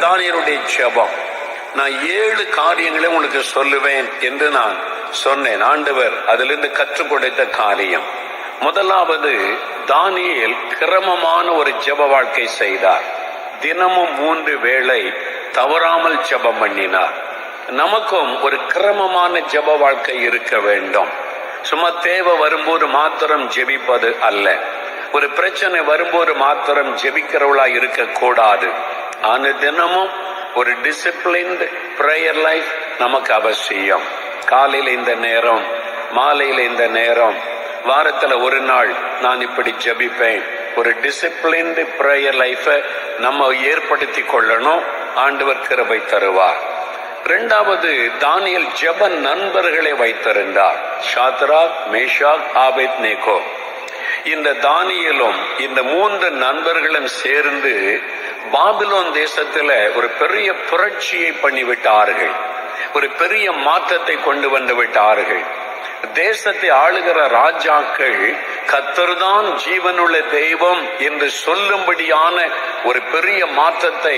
அதுதான் தானியேலுடைய ஜெபம். நான் 7 காரியங்களை உங்களுக்கு சொல்லுவேன் என்று நான் சொன்னேன். ஆண்டவர் அதிலிருந்து கற்றுக் கொடுத்த காரியம், முதலாவது, தானியேல் கிரமமான ஒரு ஜெப வாழ்க்கை செய்தார். தினமும் 3 வேளை தவறாமல் ஜெபம் பண்ணினார். நமக்கும் ஒரு கிரமமான ஜெப வாழ்க்கை இருக்க வேண்டும். சும்மா தேவை வரும்போது மாத்திரம் ஜெபிப்பது அல்ல. ஒரு பிரச்சனை வரும்போது மாத்திரம் ஜெபிக்கிறவளா இருக்கக்கூடாது. ஆனா தினமும் ஒரு டிசிப்ளின்டு பிரேயர் லைஃப் நமக்கு அவசியம். காலையில் இந்த நேரம், மாலையில் இந்த நேரம், வாரத்துல ஒரு நாள் நான் இப்படி ஜெபிப்பேன். ஒரு டிசிப்ளின்டு பிரேயர் லைஃபை நம்ம ஏற்படுத்தி கொள்ளணும். ஆண்டவர் கிருபை தருவார். 2வது, தானியேல் ஜெப நண்பர்களை வைத்திருந்தார். Shadrach, Meshach, Abednego. இந்த தானியேலும் இந்த 3 நண்பர்களும் சேர்ந்து பாபிலோன் தேசத்துல ஒரு பெரிய புரட்சியை பண்ணிவிட்டார்கள். ஒரு பெரிய மாற்றத்தை கொண்டு வந்து விட்டார்கள். தேசத்தை ஆளுகிற ராஜாக்கள் கர்த்தர்தான் ஜீவனுள்ள தெய்வம் என்று சொல்லும்படியான ஒரு பெரிய மாற்றத்தை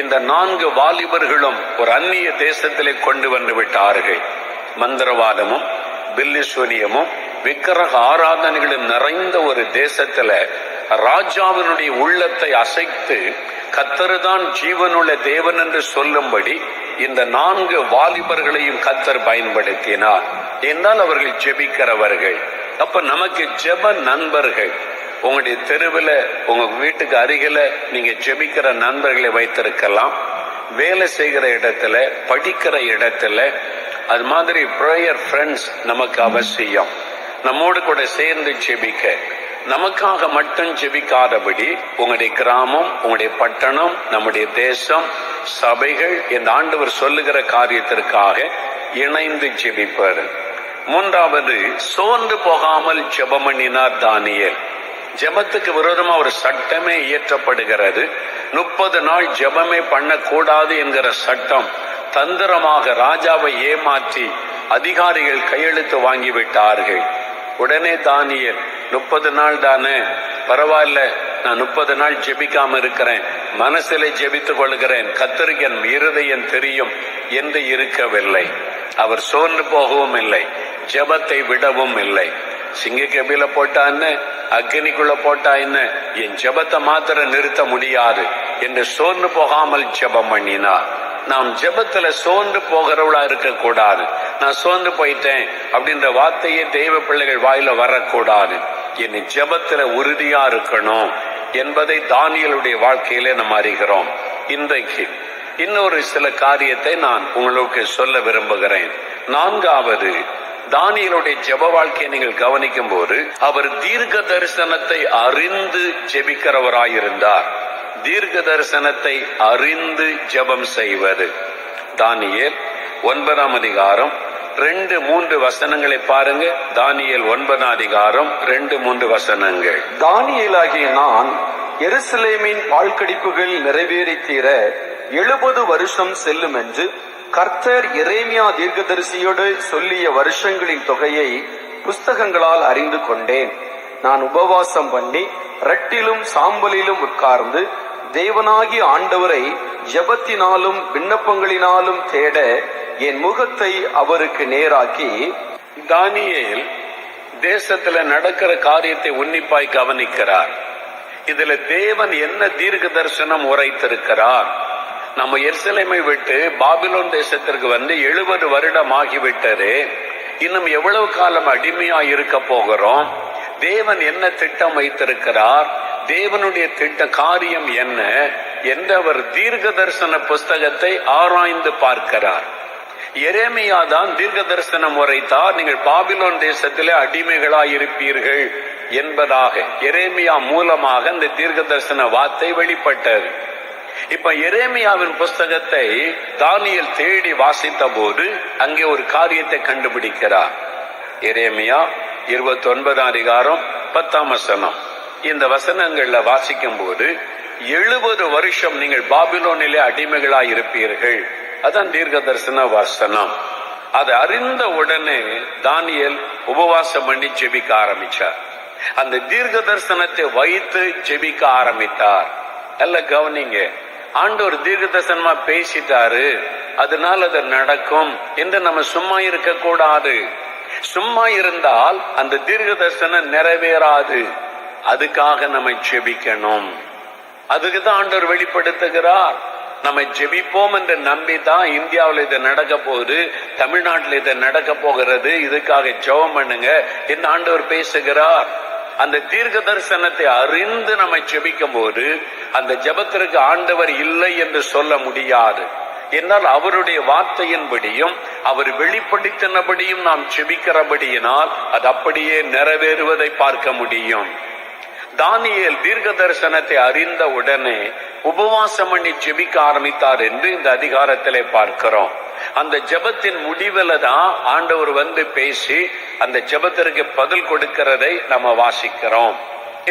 இந்த 4 வாலிபர்களும் ஒரு அந்நிய தேசத்திலே கொண்டு வந்து விட்டார்கள். மந்திரவாதமும் பில்லிசூனியமும் விக்கிரக ஆராதனைகளும் நிறைந்த ஒரு தேசத்துல ராஜாவினுடைய உள்ளத்தை அசைத்து கர்த்தர்தான் ஜீவனுள்ள தேவன் என்று சொல்லும்படி இந்த 4 வாலிபர்களையும் கர்த்தர் பயன்படுத்தினார். என்றால் அவர்கள் ஜெபிக்கிறவர்கள். அப்ப நமக்கு ஜெப நண்பர்கள், உங்களுடைய தெருவில், உங்க வீட்டுக்கு அருகில நீங்க ஜெபிக்கிற நண்பர்களை வைத்திருக்கலாம். வேலை செய்கிற இடத்துல, படிக்கிற இடத்துல, அது மாதிரி பிரேயர் ஃப்ரெண்ட்ஸ் நமக்கு அவசியம். நம்மோடு கூட சேர்ந்து ஜெபிக்க, நமக்காக மட்டும் ஜெபிக்காதபடி உங்களுடைய கிராமம், உங்களுடைய பட்டணம், நம்முடைய தேசம், சபைகள் இந்த ஆண்டவர் சொல்லுகிற காரியத்திற்காக இணைந்து ஜெபிப்பார். 3வது, சோர்ந்து போகாமல் ஜெபம் பண்ணினார் தானியேல். ஜெபத்துக்கு விரோதமா ஒரு சட்டமே இயற்றப்படுகிறது. 30 நாள் ஜெபமே பண்ணக்கூடாது என்கிற சட்டம் தந்திரமாக ராஜாவை ஏமாற்றி அதிகாரிகள் கையெழுத்து வாங்கிவிட்டார்கள். உடனே தானியேல், 30 நாள் தானே, பரவாயில்ல, நான் 30 நாள் ஜெபிக்காம இருக்கிறேன், மனசிலே ஜெபித்துக் கொள்கிறேன், கர்த்தருக்கு என் இருதயம் தெரியும் என்று இருக்கவில்லை. அவர் சோர்ந்து போகவும் இல்லை, ஜெபத்தை விடவும் இல்லை. சிங்க கபில போட்டா என்ன, அக்னிக்குள்ள போட்டா என்ன, என் ஜெபத்தை மாத்திரம் நிறுத்த முடியாது என்று சோர்ந்து போகாமல் ஜெபம் பண்ணினார். நாம் ஜெபத்துல சோர்ந்து போகிறவளா இருக்கக்கூடாது. நான் சோர்ந்து போயிட்டேன் அப்படின்ற வார்த்தையே தெய்வ பிள்ளைகள் வாயில வரக்கூடாது. என் ஜெபத்துல உறுதியா இருக்கணும் என்பதை தானியேலுடைய வாழ்க்கையிலே நாம் அறிகிறோம். இன்றைக்கு இன்னொரு சில காரியத்தை நான் உங்களுக்கு சொல்ல விரும்புகிறேன். 4வது, தானியேலுடைய ஜெப வாழ்க்கையை நீங்கள் கவனிக்கும் போது அவர் தீர்க்க தரிசனத்தை அறிந்து ஜெபிக்கிறவராயிருந்தார். தீர்க்க தரிசனத்தை அறிந்து ஜெபம் செய்வது. தானியேல் 9ஆம் அதிகாரம் 2-3 வசனங்களை பாருங்க. தானியேல் 9ஆம் அதிகாரம் 2-3 வசனங்கள். தானியேலாகிய நான் எருசலேமின் வாழ்க்கடிப்புகள் நிறைவேறி தீர 70 வருஷம் செல்லும் என்று கர்த்தர் எரேமியா தீர்க்கதரிசியோடு சொல்லிய வருஷங்களின் தொகையை புஸ்தகங்களால் அறிந்து கொண்டேன். நான் உபவாசம் பண்ணி ரட்டிலும் சாம்பலிலும் உட்கார்ந்து தேவனாகிய ஆண்டவரை ஜெபத்தினாலும் விண்ணப்பங்களினாலும் தேட என் முகத்தை அவருக்கு நேராக்கி. தானியேல் தேசத்துல நடக்கிற காரியத்தை உன்னிப்பாய் கவனிக்கிறார். இதுல தேவன் என்ன தீர்க்க தரிசனம் உரைத்திருக்கிறார். நம்ம எருசலேமை விட்டு பாபிலோன் தேசத்திற்கு வந்து 70 வருடம் ஆகிவிட்டது. இன்னும் எவ்வளவு காலம் அடிமையா இருக்க போகிறோம்? தேவன் என்ன திட்டம் வைத்திருக்கிறார்? தேவனுடைய திட்ட காரியம் என்ன என்று அவர் தீர்க்க தரிசன புஸ்தகத்தை ஆராய்ந்து பார்க்கிறார். எரேமியா தான் தீர்க்க தரிசனம் உரைத்தார், நீங்கள் பாபிலோன் தேசத்திலே அடிமைகளாய் இருப்பீர்கள் என்பதாக. எரேமியா மூலமாக இந்த தீர்க்க தரிசன வார்த்தை வெளிப்பட்டது. இப்ப எரேமியாவின் புஸ்தகத்தை தானியேல் தேடி வாசித்த போது அங்கே ஒரு காரியத்தை கண்டுபிடிக்கிறார். எரேமியா 29ஆம் அதிகாரம் 10ஆம் வசனம். இந்த வசனங்கள்ல வாசிக்கும் போது 70 வருஷம் நீங்கள் பாபிலோனிலே அடிமைகளாய் இருப்பீர்கள். அதான் தீர்க்க தரிசன வசனம். அதை அறிந்த உடனே தானியேல் உபவாசம் பண்ணி ஜெபிக்க ஆரம்பிச்சார். அந்த தீர்க்க தரிசனத்தை வைத்து ஜெபிக்க ஆரம்பித்தார். அல்ல கவனிங்க, ஆண்டவர் தீர்க்க தரிசனமா பேசிட்டாரு, அதனால அது நடக்கும் என்று நம்ம சும்மா இருக்க கூடாது. சும்மா இருந்தால் அந்த தீர்க்க தரிசனம் நிறைவேறாது. அதுக்காக நம்ம ஜெபிக்கணும். அதுக்குதான் ஆண்டவர் வெளிப்படுத்துகிறார். நம்ம ஜெபிப்போம் என்று நம்பிதான் இந்தியாவில் இது நடக்க போகுது, தமிழ்நாட்டில் இது நடக்க போகிறது, இதுக்காக ஜெபம் பண்ணுங்க என்று ஆண்டவர் பேசுகிறார். அந்த தீர்க்க தரிசனத்தை அறிந்து நம்ம ஜெபிக்கும் போது அந்த ஜெபத்திற்கு ஆண்டவர் இல்லை என்று சொல்ல முடியாது. என்னால் அவருடைய வார்த்தையின்படியும் அவர் வெளிப்படுத்தினபடியும் நாம் ஜெபிக்கிறபடியினால் அது அப்படியே நிறைவேறுவதை பார்க்க முடியும். தானியேல் தீர்க்க தரிசனத்தை அறிந்த உடனே உபவாசம் பண்ணி ஜெபிக்க ஆரம்பித்தார் என்று இந்த அதிகாரத்திலே பார்க்கிறோம். அந்த ஜெபத்தின் முடிவில் தான் ஆண்டவர் வந்து பேசி அந்த ஜெபத்திற்கு பதில் கொடுக்கிறதை நம்ம வாசிக்கிறோம்.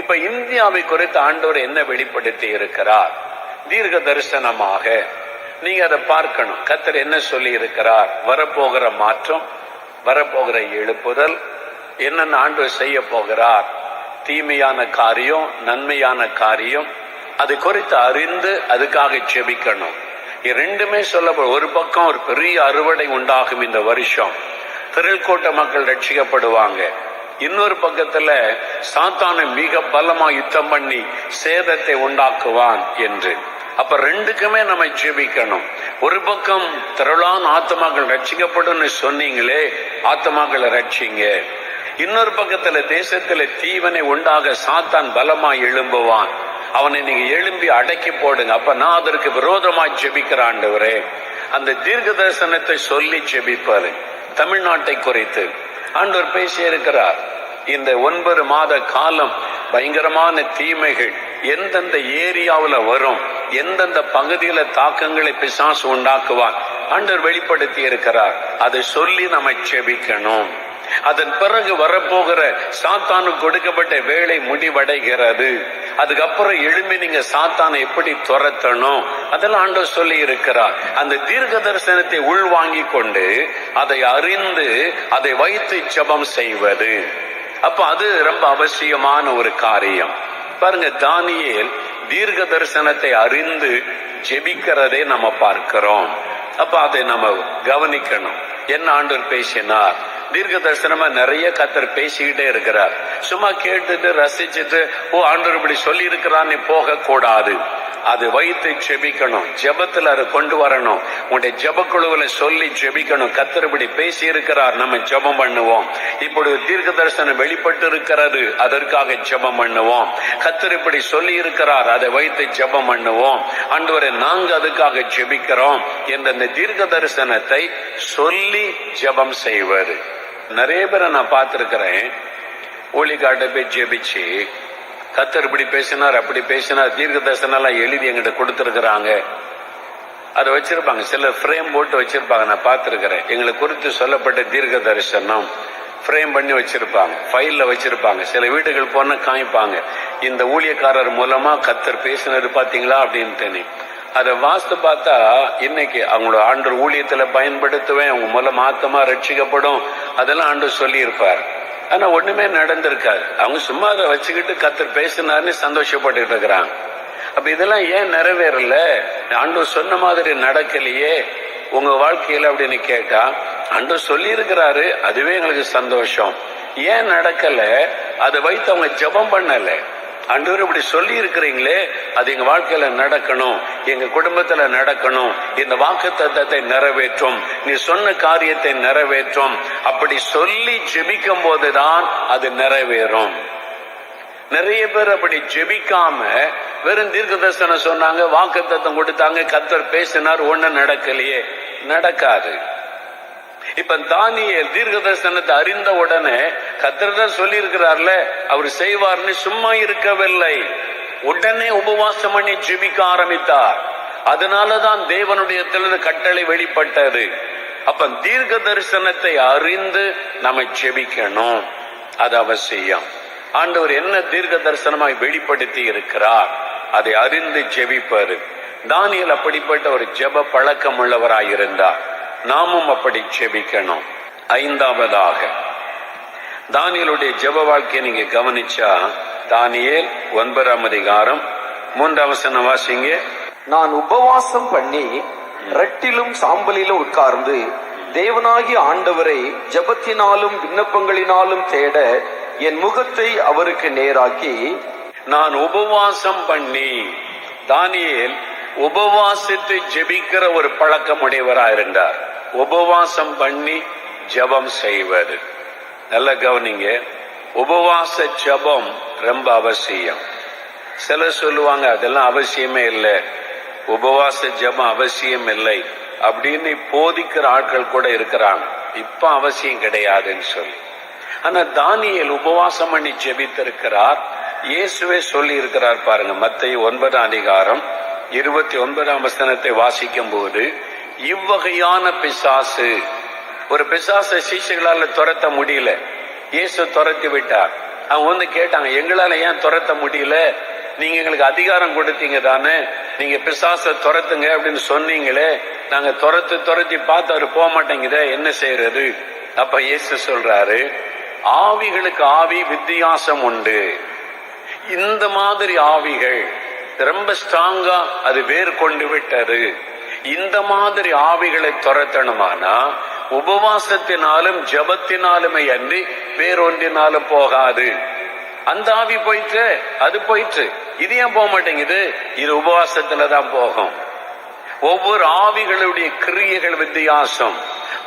இப்ப இந்தியாவை குறித்து ஆண்டவர் என்ன வெளிப்படுத்தி இருக்கிறார்? தீர்க்க தரிசனமாக நீங்க அதை பார்க்கணும். கர்த்தர் என்ன சொல்லி இருக்கிறார்? வரப்போகிற மாற்றம், வரப்போகிற எழுப்புதல், என்னென்ன ஆண்டவர் செய்ய போகிறார், தீமையான காரியம், நன்மையான காரியம், அது குறித்து அறிந்து அதுக்காக ஜெபிக்கணும். இரண்டுமே சொல்ல, ஒரு பக்கம் ஒரு பெரிய அறுவடை உண்டாகும் இந்த வருஷம், திரள் கூட்ட மக்கள் ரட்சிக்கப்படுவாங்க. இன்னொரு பக்கத்துல சாத்தானை மிக பலமா யுத்தம் பண்ணி சேதத்தை உண்டாக்குவான் என்று. அப்ப ரெண்டுக்குமே நம்ம ஜெபிக்கணும். ஒரு பக்கம் திரளான ஆத்மாக்கள் ரட்சிக்கப்படும் சொன்னீங்களே, ஆத்மாக்களை ரட்சிங்க. இன்னொரு பக்கத்துல தேசத்துல தீவனை உண்டாக சாத்தான் பலமா எழும்புவான், அவனை நீங்க எழும்பி அடக்கி போடுங்க. அப்ப நான் அதற்கு விரோதமாய் ஜெபிக்கிற ஆண்டவரே, அந்த தீர்க்க தரிசனத்தை சொல்லி ஜெபிப்பாரு. தமிழ்நாட்டை குறித்து ஆண்டவர் பேசி இருக்கிறார். இந்த 9 மாத காலம் பயங்கரமான தீமைகள் எந்தெந்த ஏரியாவில் வரும், எந்தெந்த பகுதியில தாக்கங்களை பிசாசு உண்டாக்குவான் ஆண்டவர் வெளிப்படுத்தி இருக்கிறார். அதை சொல்லி நம்ம ஜெபிக்கணும். அதன் பிறகு வரப்போகிற சாத்தானுக்கு கொடுக்கப்பட்ட வேலை முடிவடைகிறது. அதுக்கப்புறம் எழும்பி நீங்க சாத்தானை எப்படி துரத்தணும் அதெல்லாம் ஆண்டவர் சொல்லி இருக்கிறார். அந்த தீர்க்க தரிசனத்தை உள்வாங்கி கொண்டு அதை அறிந்து அதை வைத்து ஜெபம் செய்வது, அப்ப அது ரொம்ப அவசியமான ஒரு காரியம். பாருங்க, தானியேல் தீர்க்க தரிசனத்தை அறிந்து ஜெபிக்கிறதை நம்ம பார்க்கிறோம். அப்ப அதை நம்ம கவனிக்கணும். என்ன ஆண்டவர் பேசினார்? தீர்க்க தரிசனமா நிறைய கர்த்தர் பேசிக்கிட்டே இருக்கிறார். சும்மா கேட்டுட்டு ரசிச்சுட்டு ஆண்டவர் இப்படி சொல்லி இருக்கிறான்னு போக கூடாது. அதை வைத்து ஜெபிக்கணும். ஜெபத்துல அதை கொண்டு வரணும். உன்னுடைய ஜெபக்குழுவில சொல்லி ஜெபிக்கணும். கர்த்தர் இப்படி பேசி இருக்கிறார், நம்ம ஜெபம் பண்ணுவோம். இப்படி தீர்க்க தரிசனம் வெளிப்பட்டு இருக்கிறது, அதற்காக ஜெபம் பண்ணுவோம். கர்த்தர் இப்படி சொல்லி இருக்கிறார், அதை வைத்து ஜெபம் பண்ணுவோம். ஆண்டவரே, நாங்க அதுக்காக ஜெபிக்கிறோம் என்ற அந்த தீர்க்க தரிசனத்தை சொல்லி ஜெபம் செய்வது. நிறைய பேரை நான் பார்த்திருக்கிறேன், ஊழியக்காட்ட போய் ஜெபிச்சு கர்த்தர் இப்படி பேசினார், அப்படி பேசினார், தீர்க்க தரிசனம் எல்லாம் எழுதி எங்கிட்ட கொடுத்துருக்குறாங்க. அதை வச்சிருப்பாங்க, சிலர் ஃப்ரேம் போட்டு வச்சிருப்பாங்க. நான் பார்த்திருக்கிறேன். எங்களை குறித்து சொல்லப்பட்ட தீர்க்க தரிசனம் ஃப்ரேம் பண்ணி வச்சிருப்பாங்க, ஃபைல்ல வச்சிருப்பாங்க. சில வீடுகள் போன காமிப்பாங்க, இந்த ஊழியக்காரர் மூலமா கர்த்தர் பேசினது பாத்தீங்களா அப்படின்ட்டு. அதை வாஸ்து பார்த்தா இன்னைக்கு அவங்களோட ஆண்டவர் ஊழியத்துல பயன்படுத்துவேன், அவங்க மூலம் ஆத்மா ரட்சிக்கப்படும், அதெல்லாம் ஆண்டவர் சொல்லி இருப்பார். ஆனா ஒண்ணுமே நடந்திருக்காது. அவங்க சும்மா அதை வச்சுக்கிட்டு கர்த்தர் பேசினார்னு சந்தோஷப்பட்டு இருக்கிறாங்க. அப்ப இதெல்லாம் ஏன் நிறைவேறல? ஆண்டவர் சொன்ன மாதிரி நடக்கலையே உங்க வாழ்க்கையில அப்படின்னு கேட்டா, ஆண்டவர் சொல்லி இருக்கிறாரு, அதுவே எங்களுக்கு சந்தோஷம். ஏன் நடக்கல? அதை வைத்து அவங்க ஜெபம் பண்ணல. ஆண்டவர் இப்படி சொல்லி இருக்கிறீங்களே, அது எங்க வாழ்க்கையில நடக்கணும், எங்க குடும்பத்துல நடக்கணும், இந்த வாக்குத்தத்தத்தை நிறைவேற்றும், நீ சொன்ன காரியத்தை நிறைவேற்றும். அப்படி சொல்லி ஜெபிக்கும் போதுதான் அது நிறைவேறும். நிறைய பேர் அப்படி ஜெபிக்காம வெறும் தீர்க்க தரிசனம் சொன்னாங்க, வாக்குத்தத்தம் கொடுத்தாங்க, கர்த்தர் பேசினார், ஒண்ணு நடக்கலையே, நடக்காது. இப்ப தானியேல் தீர்க்க தரிசனத்தை அறிந்த உடனே கர்த்தர் தான் சொல்லி இருக்கிறார்ல, அவர் செய்வார்னு சும்மா இருக்கவில்லை. உடனே உபவாசம் பண்ணி ஜெபிக்க ஆரம்பித்தார். அதனாலதான் தேவனுடைய கட்டளை வெளிப்பட்டது. அப்ப தீர்க்க தரிசனத்தை அறிந்து நம்ம ஜெபிக்கணும், அது அவசியம். ஆண்டவர் என்ன தீர்க்க தரிசனமாய் வெளிப்படுத்தி இருக்கிறார் அதை அறிந்து ஜெபிப்பாரு. தானியேல் அப்படிப்பட்ட ஒரு ஜெப பழக்கம் உள்ளவராயிருந்தார். நாமும் அப்படி ஜெபிக்கணும். 5வதாக தானியேலுடைய ஜெப வாழ்க்கையை நீங்க கவனிச்சா, தானியேல் 9ஆம் அதிகாரம் 3ஆம் வசனம் வாசிங்க. நான் உபவாசம் பண்ணி ரட்டிலும் சாம்பலிலும் உட்கார்ந்து தேவனாகிய ஆண்டவரை ஜெபத்தினாலும் விண்ணப்பங்களினாலும் தேட என் முகத்தை அவருக்கு நேராக்கி, நான் உபவாசம் பண்ணி, தானியேல் உபவாசித்து ஜெபிக்கிற ஒரு பழக்கம் உடையவராயிருந்தார். உபவாசம் பண்ணி ஜெபம் செய்வது. நல்ல கவனிங்க, உபவாச ஜெபம் ரொம்ப அவசியம். சிலர் சொல்லுவாங்க அதெல்லாம் அவசியமே இல்லை, உபவாச ஜெபம் அவசியம் இல்லை அப்படின்னு போதிக்கிற ஆட்கள் கூட இருக்கிறாங்க. இப்ப அவசியம் கிடையாதுன்னு சொல்லி. ஆனா தானியேல் உபவாசம் பண்ணி ஜெபித்திருக்கிறார். இயேசுவே சொல்லி இருக்கிறார் பாருங்க, மத்தேயு 9:29 வாசிக்கும் போது, இவ்வகையான பிசாசு, ஒரு பிசாசை சீஷர்களால துரத்த முடியல, இயேசு துரத்தி விட்டார். அவங்க வந்து கேட்டாங்க, எங்களால ஏன் துரத்த முடியல? நீங்க எங்களுக்கு அதிகாரம் கொடுத்தீங்க தானே, நீங்க பிசாசை துரத்துங்க அப்படின்னு சொன்னீங்களே, நாங்க துரத்தி பார்த்து அவர் போக மாட்டேங்குதே, என்ன செய்யறது? அப்ப இயேசு சொல்றாரு, ஆவிகளுக்கு ஆவி வித்தியாசம் உண்டு. இந்த மாதிரி ஆவிகள் ரொம்ப ஸ்ட்ராங்கா அது வேர் கொண்டு விட்டது. இந்த மாதிரி ஆவிகளை துரத்தணுமானா உபவாசத்தினாலும் ஜபத்தினாலுமே அன்றி வேறொன்றினாலும் போகாது. அந்த ஆவி போயிட்டு அது போயிட்டு, இது ஏன் போக மாட்டேங்குது? இது உபவாசத்துலதான் போகும். ஒவ்வொரு ஆவிகளுடைய கிரியைகள் வித்தியாசம்.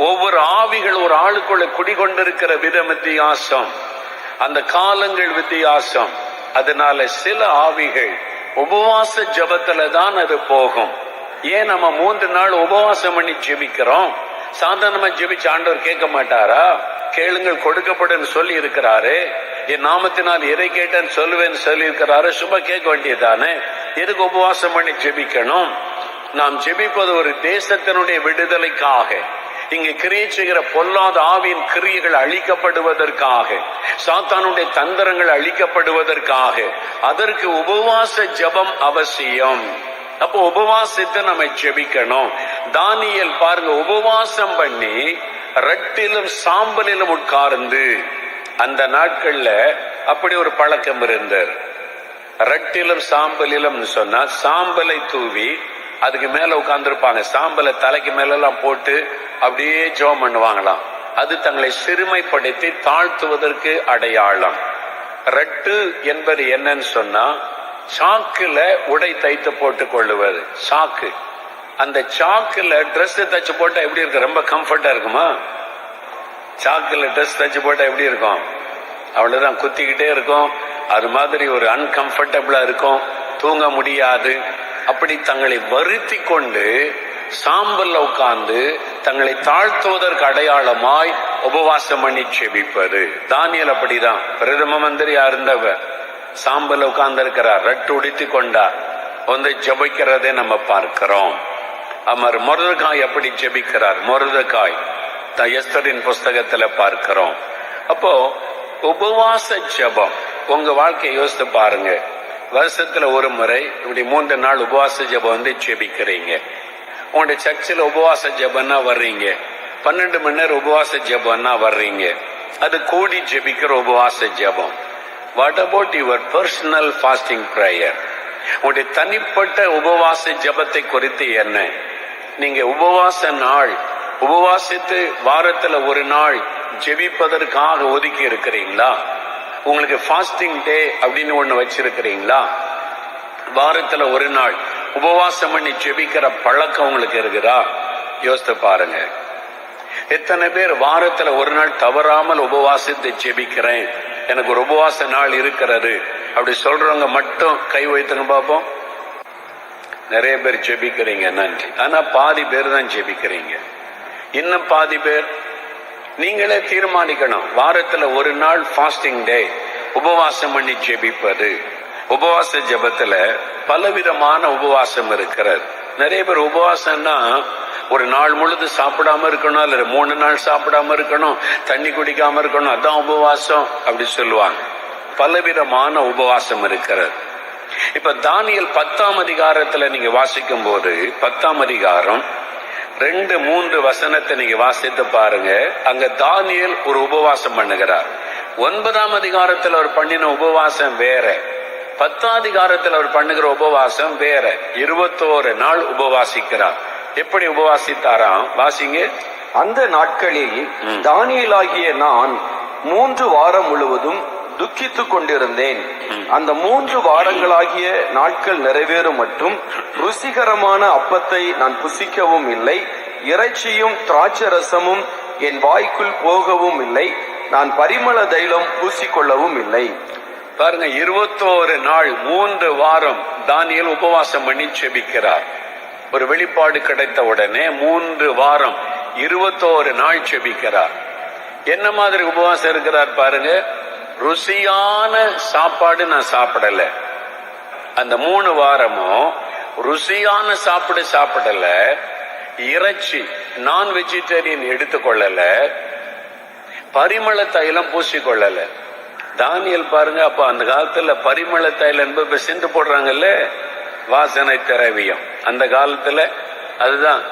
ஒவ்வொரு ஆவிகள் ஒரு ஆளுக்குள்ள குடிகொண்டிருக்கிற விதம் வித்தியாசம். அந்த காலங்கள் வித்தியாசம். அதனால சில ஆவிகள் உபவாச ஜபத்துல தான் அது போகும். ஏன் நம்ம 3 நாள் உபவாசம் பண்ணி ஜெபிக்கிறோம்? சாதாரணமா ஜெபிச்சு ஆண்டவர் கேட்க மாட்டாரா? கேளுங்கள் கொடுக்கப்படும் சொல்லி இருக்கிறாரு. என் நாமத்தினால் எதை கேட்டேன்னு சொல்லுவேன்னு சொல்லி இருக்கிறாரு. சும்மா கேட்க வேண்டியதானே? எதுக்கு உபவாசம் பண்ணி ஜெபிக்கணும்? நாம் ஜெபிப்பது ஒரு தேசத்தினுடைய விடுதலைக்காக, இங்கு கிரியை செய்கிற பொல்லாத ஆவியின் கிரியைகள் அழிக்கப்படுவதற்காக, சாத்தானுடைய தந்திரங்கள் அழிக்கப்படுவதற்காக. அதற்கு உபவாச ஜெபம் அவசியம். அப்போ உபவாசித்து நம்ம ஜெபிக்கணும். தானியேல் பாருங்க, உபவாசம் பண்ணி ரட்டிலும் சாம்பலிலும் உட்கார்ந்து, அந்த நாட்கள்ல அப்படி ஒரு பழக்கம் இருந்தது. ரட்டிலும் சாம்பலிலும் சொன்னா சாம்பலை தூவி அதுக்கு மேல உட்கார்ந்துருப்பாங்க. சாம்பலை தலைக்கு மேல எல்லாம் போட்டு அப்படியே ஜெபம் பண்ணுவாங்களாம். அது தங்களை சிறுமைப்படுத்தி தாழ்த்துவதற்கு அடையாளம். ரட்டு என்பது என்னன்னு சொன்னா, சாக்குல உடை தைத்து போட்டு கொள்ளுவது. சாக்கு, அந்த சாக்குல ட்ரெஸ் தச்சு போட்டா எப்படி இருக்கு? ரொம்ப கம்ஃபர்டா இருக்குமா? சாக்குல ட்ரெஸ் தச்சு போட்டா எப்படி இருக்கும்? அவ்வளவுதான், குத்திக்கிட்டே இருக்கும். அது மாதிரி ஒரு அன்கம்ஃபர்டபுளா இருக்கும், தூங்க முடியாது. அப்படி தங்களை வருத்தி கொண்டு சாம்பல்ல உட்கார்ந்து தங்களை தாழ்த்துவதற்கு அடையாளமாய் உபவாசம் பண்ணி செபிப்பது. தானியேல் அப்படிதான். பிரதம மந்திரியா இருந்தவர் சாம்பல்ல உட்கார்ந்து இருக்கிறார், ரட்டு உடுத்தி கொண்டார், வந்து ஜெபிக்கிறதே நம்ம பார்க்கிறோம். அமர் மொர்தெகாய் எப்படி ஜெபிக்கிறார்? மொர்தெகாய் எஸ்தரின் புஸ்தகத்துல பார்க்கிறோம். அப்போ உபவாச ஜெபம் உங்க வாழ்க்கையை யோசித்து பாருங்க. வருஷத்துல ஒரு முறை இப்படி 3 நாள் உபவாச ஜெபம் வந்து ஜெபிக்கிறீங்க. உங்களுடைய சர்ச்சில் உபவாச ஜெபம்னா வர்றீங்க. 12 மணி நேரம் உபவாச ஜெபம்னா வர்றீங்க. அது கூடி ஜெபிக்கிற உபவாச ஜெபம். What about your personal fasting prayer? உங்களுடைய தனிப்பட்ட உபவாச ஜெபத்தை குறித்து என்ன? நீங்க உபவாச நாள் உபவாசித்து வாரத்துல ஒரு நாள் ஜெபிப்பதற்காக ஒதுக்கி இருக்கிறீங்களா? உங்களுக்கு ஃபாஸ்டிங் டே அப்படின்னு ஒண்ணு வச்சிருக்கிறீங்களா? வாரத்துல ஒரு நாள் உபவாசம் பண்ணி ஜெபிக்கிற பழக்கம் உங்களுக்கு இருக்குதா? யோசித்து பாருங்க. எத்தனை பேர் வாரத்துல ஒரு நாள் தவறாமல் உபவாசித்து ஜெபிக்கிறேன், எனக்கு ஒரு உபவாச நாள் இருக்கிறது அப்படி சொல்றவங்க மட்டும் கை வைத்துங்க பார்ப்போம். நிறைய பேர் ஜெபிக்கிறீங்க, நன்றி. ஆனா பாதி பேர் தான் ஜெபிக்கிறீங்க. இன்னும் பாதி பேர் நீங்களே தீர்மானிக்கணும். வாரத்துல ஒரு நாள் ஃபாஸ்டிங் டே, உபவாசம் பண்ணி ஜெபிப்பது. உபவாச ஜெபத்துல பலவிதமான உபவாசம் இருக்கிறது. நிறைய பேர் உபவாசம்னா ஒரு நாள் முழுது சாப்பிடாம இருக்கணும், அல்ல 3 நாள் சாப்பிடாம இருக்கணும், தண்ணி குடிக்காம இருக்கணும், அதான் உபவாசம் அப்படி சொல்லுவாங்க. பலவிதமான உபவாசம் இருக்கிறது. இப்ப தானியேல் 10ஆம் அதிகாரத்துல நீங்க வாசிக்கும் போது 10ஆம் அதிகாரம் 2-3 வசனத்தை நீங்க வாசித்து பாருங்க. அங்க தானியேல் ஒரு உபவாசம் பண்ணுகிறார். 9ஆம் அதிகாரத்துல அவர் பண்ணின உபவாசம் வேற. 10ஆம் அதிகாரத்தில் அவர் பண்ணுகிற உபவாசம் வேற. 21 நாள் உபவாசிக்கிறார். எப்படி உபவாசித்தாராம்? வாசிங்க. அந்த நாட்களில் தானியேலாகிய நான் 3 வாரம் முழுவதும் துக்கித்துக் கொண்டிருந்தேன். அந்த 3 வாரங்களாகிய நாட்கள் நிறைவேறும் மட்டும் ருசிகரமான அப்பத்தை நான் புசிக்கவும் இல்லை, இறைச்சியும் திராட்சரசமும் என் வாய்க்குள் போகவும் இல்லை, நான் பரிமள தைலம் பூசிக்கொள்ளவும் இல்லை. பாருங்க, 21 நாள் 3 வாரம் தானியேல் உபவாசம் பண்ணி செபிக்கிறார். ஒரு வெளிப்பாடு கிடைத்த உடனே 3 வாரம் 21 நாள் செபிக்கிறார். என்ன மாதிரி உபவாசம் இருக்கிறார் பாருங்க. ருசியான சாப்பாடு நான் சாப்பிடல. அந்த 3 வாரமும் ருசியான சாப்பிடல. இறைச்சி நான் வெஜிடேரியன் எடுத்துக்கொள்ளல. பரிமள தைலம் பூசிக்கொள்ளல. தானியேல் பாருங்க, அப்ப அந்த காலத்துல பரிமள தைலம் என்பது சென்று போடுறாங்கல்ல, வாசனை திரவியம். அந்த காலத்துல அதுதான்.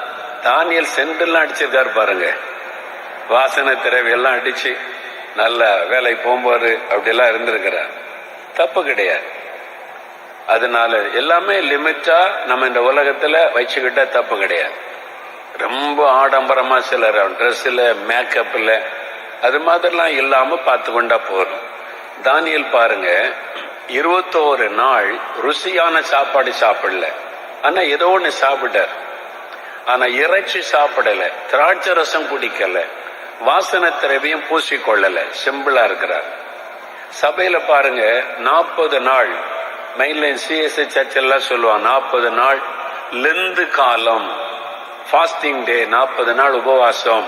தானியேல் சென்டெல்லாம் அடிச்சிருக்காரு பாருங்க. வாசனை திரவியம் எல்லாம் அடிச்சு நல்ல வேலை போகும்போது அப்படியெல்லாம் இருந்திருக்கிறார். தப்பு கிடையாது. அதனால எல்லாமே லிமிட்டா நம்ம இந்த உலகத்துல வச்சுக்கிட்ட தப்பு கிடையாது. ரொம்ப ஆடம்பரமா சிலர் ட்ரெஸ்ல மேக்கப்ல அது மாதிரிலாம் இல்லாம பார்த்து கொண்டா போறோம். தானியேல் பாருங்க, 21 நாள் ருசியான சாப்பாடு சாப்பிடல. ஆனா ஏதோ ஒண்ணு சாப்பிட்டார். ஆனா இறைச்சி சாப்பிடல, திராட்சை ரசம் குடிக்கல, வாசனை திரவியம் பூசிக்கொள்ளல. சிம்பிளா இருக்கிறார். சபையில பாருங்க, 40 நாள் மெயின்லைன் சிஎஸ்ஐ சர்ச் எல்லாம் சொல்லுவாங்க, 40 நாள் லெந்து காலம், ஃபாஸ்டிங் டே, 40 நாள் உபவாசம்.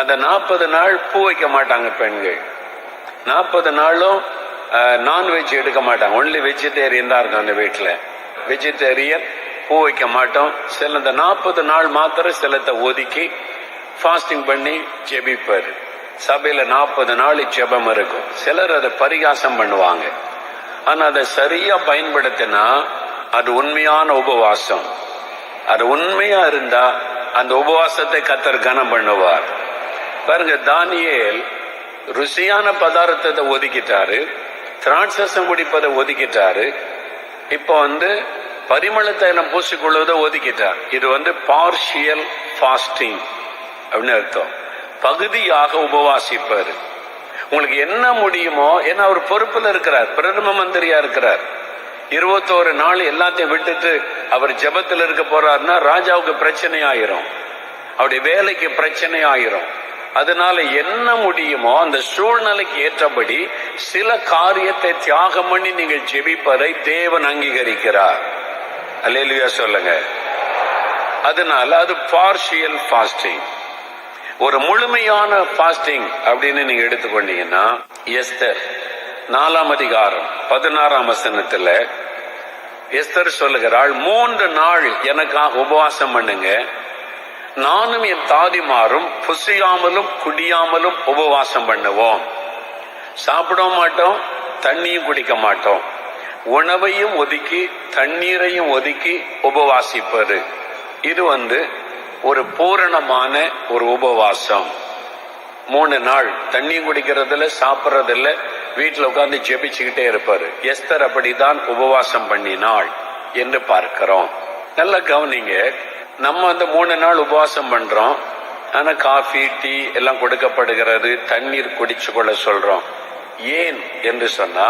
அந்த 40 நாள் பூ வைக்க மாட்டாங்க பெண்கள். 40 நாளும் நான்வெஜ் எடுக்க மாட்டாங்க. ஒன்லி வெஜிடேரியன் தான் இருக்கும் அந்த வீட்டுல. வெஜிடேரியன், பூ வைக்க மாட்டோம். சில இந்த 40 நாள் மாத்திரம் சிலத்தை ஒதுக்கி ஃபாஸ்டிங் பண்ணி ஜெபிப்பாரு. சபையில 40 நாள் ஜெபம் இருக்கும். சிலர் அதை பரிகாசம் பண்ணுவாங்க. ஆனா அதை சரியா பயன்படுத்தினா அது உண்மையான உபவாசம். அது உண்மையா இருந்தா அந்த உபவாசத்தை கர்த்தர் கனம் பண்ணுவார். பாருங்க, தானியேல் ருசியான பதார்த்தத்தை ஒதுக்கிட்டாரு, திராட்சரசம் குடிப்பதை ஒதுக்கிட்டாரு. இப்போ பரிமள தைலம் பூசிக்கொள்வதை ஒதுக்கிட்டார். இது பார்ஷியல் ஃபாஸ்டிங் அப்படின்னு அர்த்தம். பகுதியாக உபவாசிப்பாரு. உங்களுக்கு என்ன முடியுமோ, ஏன்னா அவர் பொறுப்புல இருக்கிறார், பிரதம மந்திரியா இருக்கிறார். 21 நாள் எல்லாத்தையும் விட்டுட்டு அவர் ஜெபத்தில் இருக்க போறாருன்னா ராஜாவுக்கு பிரச்சனை ஆயிரும், அவருடைய வேலைக்கு பிரச்சனை ஆயிரும். அதனால என்ன முடியுமோ அந்த சூழ்நிலைக்கு ஏற்றபடி சில காரியத்தை தியாகம் பண்ணி நீங்கள் ஜெபிப்பதை தேவன் அங்கீகரிக்கிறார். அல்லேலூயா சொல்லுங்க. அதனால அது பார்ஷியல் ஃபாஸ்டிங். ஒரு முழுமையான ஃபாஸ்டிங் அப்படின்னு நீங்க எடுத்துக்கொண்டீங்கன்னா, எஸ்தர் 4ஆம் அதிகாரம் 16ஆம் வசனத்துல எஸ்தர் சொல்லுகிறாள், 3 நாள் எனக்காக உபவாசம் பண்ணுங்க, நானும் என் தாதிமாரும் புசியாமலும் குடியாமலும் உபவாசம் பண்ணுவோம். சாப்பிட மாட்டோம், தண்ணியும் குடிக்க மாட்டோம். உணவையும் ஒதுக்கி தண்ணீரையும் ஒதுக்கி உபவாசிப்பது. இது ஒரு பூரணமான ஒரு உபவாசம். 3 நாள் தண்ணியும் குடிக்கிறதில்ல, சாப்பிட்றதில்ல, வீட்டில் உட்கார்ந்து ஜெபிச்சுக்கிட்டே இருப்பாரு. எஸ்தர் அப்படிதான் உபவாசம் பண்ணினாள் என்று பார்க்கிறோம். நல்லா கவனிங்க. நம்ம 3 நாள் உபவாசம் பண்றோம். ஆனா காஃபி, டீ எல்லாம் கொடுக்கப்படுகிறது, தண்ணீர் குடிச்சு கொள்ள சொல்றோம். ஏன் என்று சொன்னா,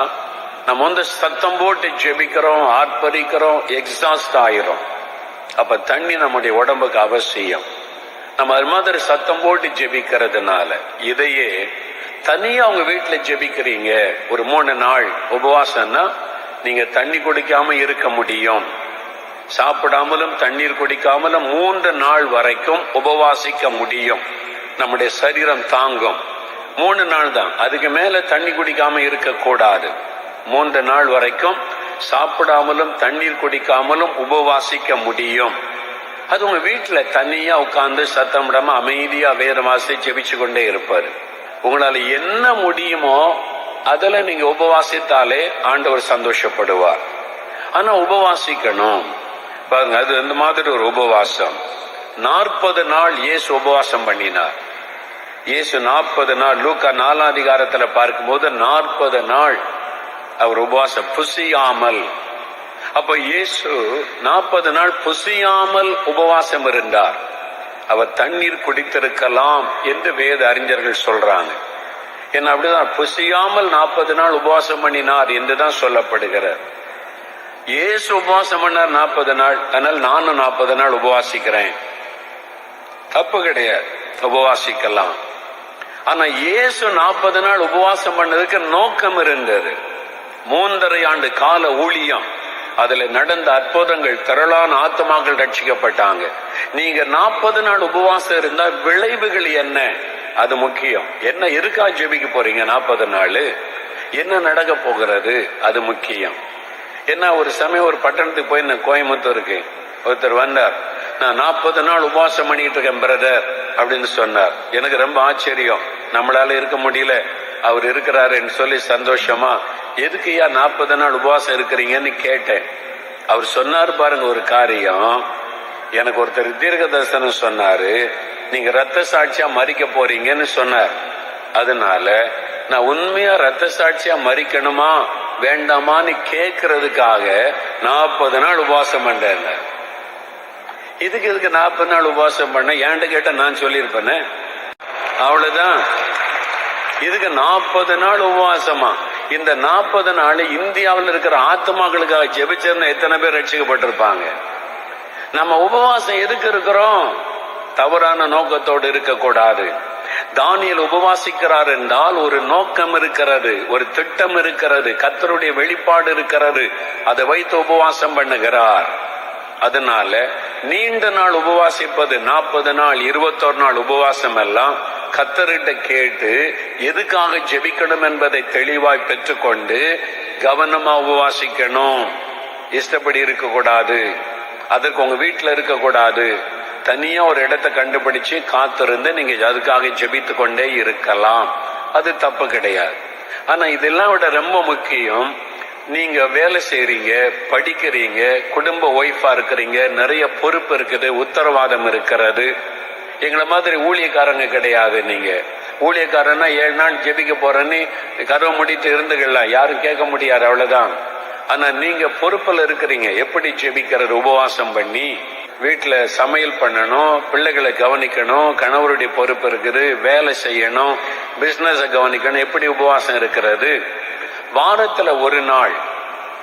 நம்ம சத்தம் போட்டு ஜெபிக்கிறோம், ஆர்ப்பரிக்கிறோம், எக்ஸாஸ்ட் ஆயிரும். அப்ப தண்ணி நம்முடைய உடம்புக்கு அவசியம். நம்ம அது மாதிரி சத்தம் போட்டு ஜெபிக்கிறதுனால, இதையே தனியா அவங்க வீட்டுல ஜெபிக்கிறீங்க, ஒரு 3 நாள் உபவாசம்னா நீங்க தண்ணி குடிக்காம இருக்க முடியும். சாப்பிடாமலும் தண்ணீர் குடிக்காமலும் 3 நாள் வரைக்கும் உபவாசிக்க முடியும். நம்முடைய சரீரம் தாங்கும். 3 நாள் தான், அதுக்கு மேல தண்ணி குடிக்காம இருக்க கூடாது. 3 நாள் வரைக்கும் சாப்பிடாமலும் தண்ணீர் குடிக்காமலும் உபவாசிக்க முடியும். அது உங்க வீட்டுல தனியா உட்கார்ந்து சத்தமிடாம அமைதியா வேற வாசி ஜெபிச்சு கொண்டே இருப்பாரு. உங்களால என்ன முடியுமோ அதுல நீங்க உபவாசித்தாலே ஆண்டவர் சந்தோஷப்படுவார். ஆனா உபவாசிக்கணும் பாருங்க. அது இந்த மாதிரி ஒரு உபவாசம். 40 நாள் இயேசு உபவாசம் பண்ணினார். இயேசு 40 நாள் லூக்கா 4ஆம் அதிகாரத்துல பார்க்கும்போது 40 நாள் அவர் உபவாசம் புசியாமல். அப்ப இயேசு 40 நாள் புசியாமல் உபவாசம் இருந்தார். அவர் தண்ணீர் குடித்திருக்கலாம் என்று வேத அறிஞர்கள் சொல்றாங்க. ஏன்னா அப்படிதான் புசியாமல் 40 நாள் உபவாசம் பண்ணினார் என்றுதான் சொல்லப்படுகிறார். இயேசு உபவாசம் பண்ணார் 40 நாள். அதனால் நானும் 40 நாள் உபவாசிக்கிறேன், தப்பு கிடையாது, உபவாசிக்கலாம். ஆனா இயேசு 40 நாள் உபவாசம் பண்ணதுக்கு நோக்கம் இருந்தது. 3.5 ஆண்டு கால ஊழியம், அதுல நடந்த அற்புதங்கள், திரளான ஆத்மாக்கள் ரட்சிக்கப்பட்டாங்க. நீங்க 40 நாள் உபவாசம் இருந்தா விளைவுகள் என்ன, அது முக்கியம். என்ன இருக்கா ஜெபிக்க போறீங்க 40 நாள், என்ன நடக்க போகிறது, அது முக்கியம். என்ன ஒரு சமயம் ஒரு பட்டணத்துக்கு போய் நான் கோயம்புத்தூருக்கு ஒருத்தர் வந்தார். நான் 40 நாள் உபவாசம் பண்ணிட்டு இருக்கேன் பிரதர் அப்படின்னு சொன்னார். எனக்கு ரொம்ப ஆச்சரியம், நம்மளால இருக்க முடியல, அவர் இருக்கிறாருன்னு சொல்லி சந்தோஷமா, எதுக்கு ஐயா 40 நாள் உபவாசம் இருக்கிறீங்கன்னு கேட்டேன். அவர் சொன்னார் பாருங்க ஒரு காரியம். எனக்கு ஒருத்தர் தீர்க்க தரிசனம் சொன்னாரு, நீங்க ரத்த சாட்சியா மரிக்க போறீங்கன்னு சொன்னார். அதனால நான் உண்மையா ரத்த சாட்சியா மரிக்கணுமா வேண்டாமான்னு கேட்கறதுக்காக 40 நாள் உபவாசம் பண்றேன். இதுக்கு 40 நாள் உபவாசம் பண்ண ஏன்ட்டு கேட்ட நான் சொல்லியிருப்பேனே, அவ்வளவுதான். இதுக்கு 40 நாள் உபவாசமா? இந்த 40 நாள் இந்தியாவில் இருக்கிற ஆத்மாக்களுக்காக ஜெபிச்சிருந்தா எத்தனை பேர் ரட்சிக்கப்பட்டிருப்பாங்க? நம்ம உபவாசம் எதுக்கு இருக்கிறோம்? தவறான நோக்கத்தோடு இருக்கக்கூடாது. தானியேல் உபவாசிக்கிறார் என்றால் ஒரு நோக்கம் இருக்கிறது, ஒரு திட்டம் இருக்கிறது, கர்த்தருடைய வெளிப்பாடு இருக்கிறது, அதை வைத்து உபவாசம் பண்ணுகிறார். அதனால நீண்ட நாள் உபவாசிப்பது 40 நாள் 21 நாள் உபவாசம் எல்லாம் கர்த்தர்கிட்ட கேட்டு எதுக்காக ஜெபிக்கணும் என்பதை தெளிவாய் பெற்றுக்கொண்டு கவனமா உபவாசிக்கணும். இஷ்டப்படி இருக்கக்கூடாது, அதற்கு உங்க வீட்டுல இருக்கக்கூடாது. தனியா ஒரு இடத்தை கண்டுபிடிச்சு காத்திருந்து நீங்க அதுக்காக ஜெபித்து கொண்டே இருக்கலாம், அது தப்பு கிடையாது. ஆனா இதெல்லாம் விட ரொம்ப முக்கியம், நீங்க வேலை செய்றீங்க, படிக்கிறீங்க, குடும்ப ஒய்ஃபா இருக்கிறீங்க, நிறைய பொறுப்பு இருக்குது, உத்தரவாதம் இருக்கிறது. எங்களை மாதிரி ஊழியக்காரங்க கிடையாது. நீங்க ஊழியக்காரன்னா 7 நாள் ஜெபிக்க போறேன்னு கதவை முடித்து இருந்துக்கலாம், யாரும் கேட்க முடியாது, அவ்வளவுதான். ஆனா நீங்க பொறுப்புல இருக்கிறீங்க. எப்படி ஜெபிக்கிறது? உபவாசம் பண்ணி வீட்டுல சமையல் பண்ணணும், பிள்ளைகளை கவனிக்கணும், கணவருடைய பொறுப்பு இருக்குது, வேலை செய்யணும், பிசினஸ கவனிக்கணும். எப்படி உபவாசம் இருக்கிறது? வாரத்துல ஒரு நாள்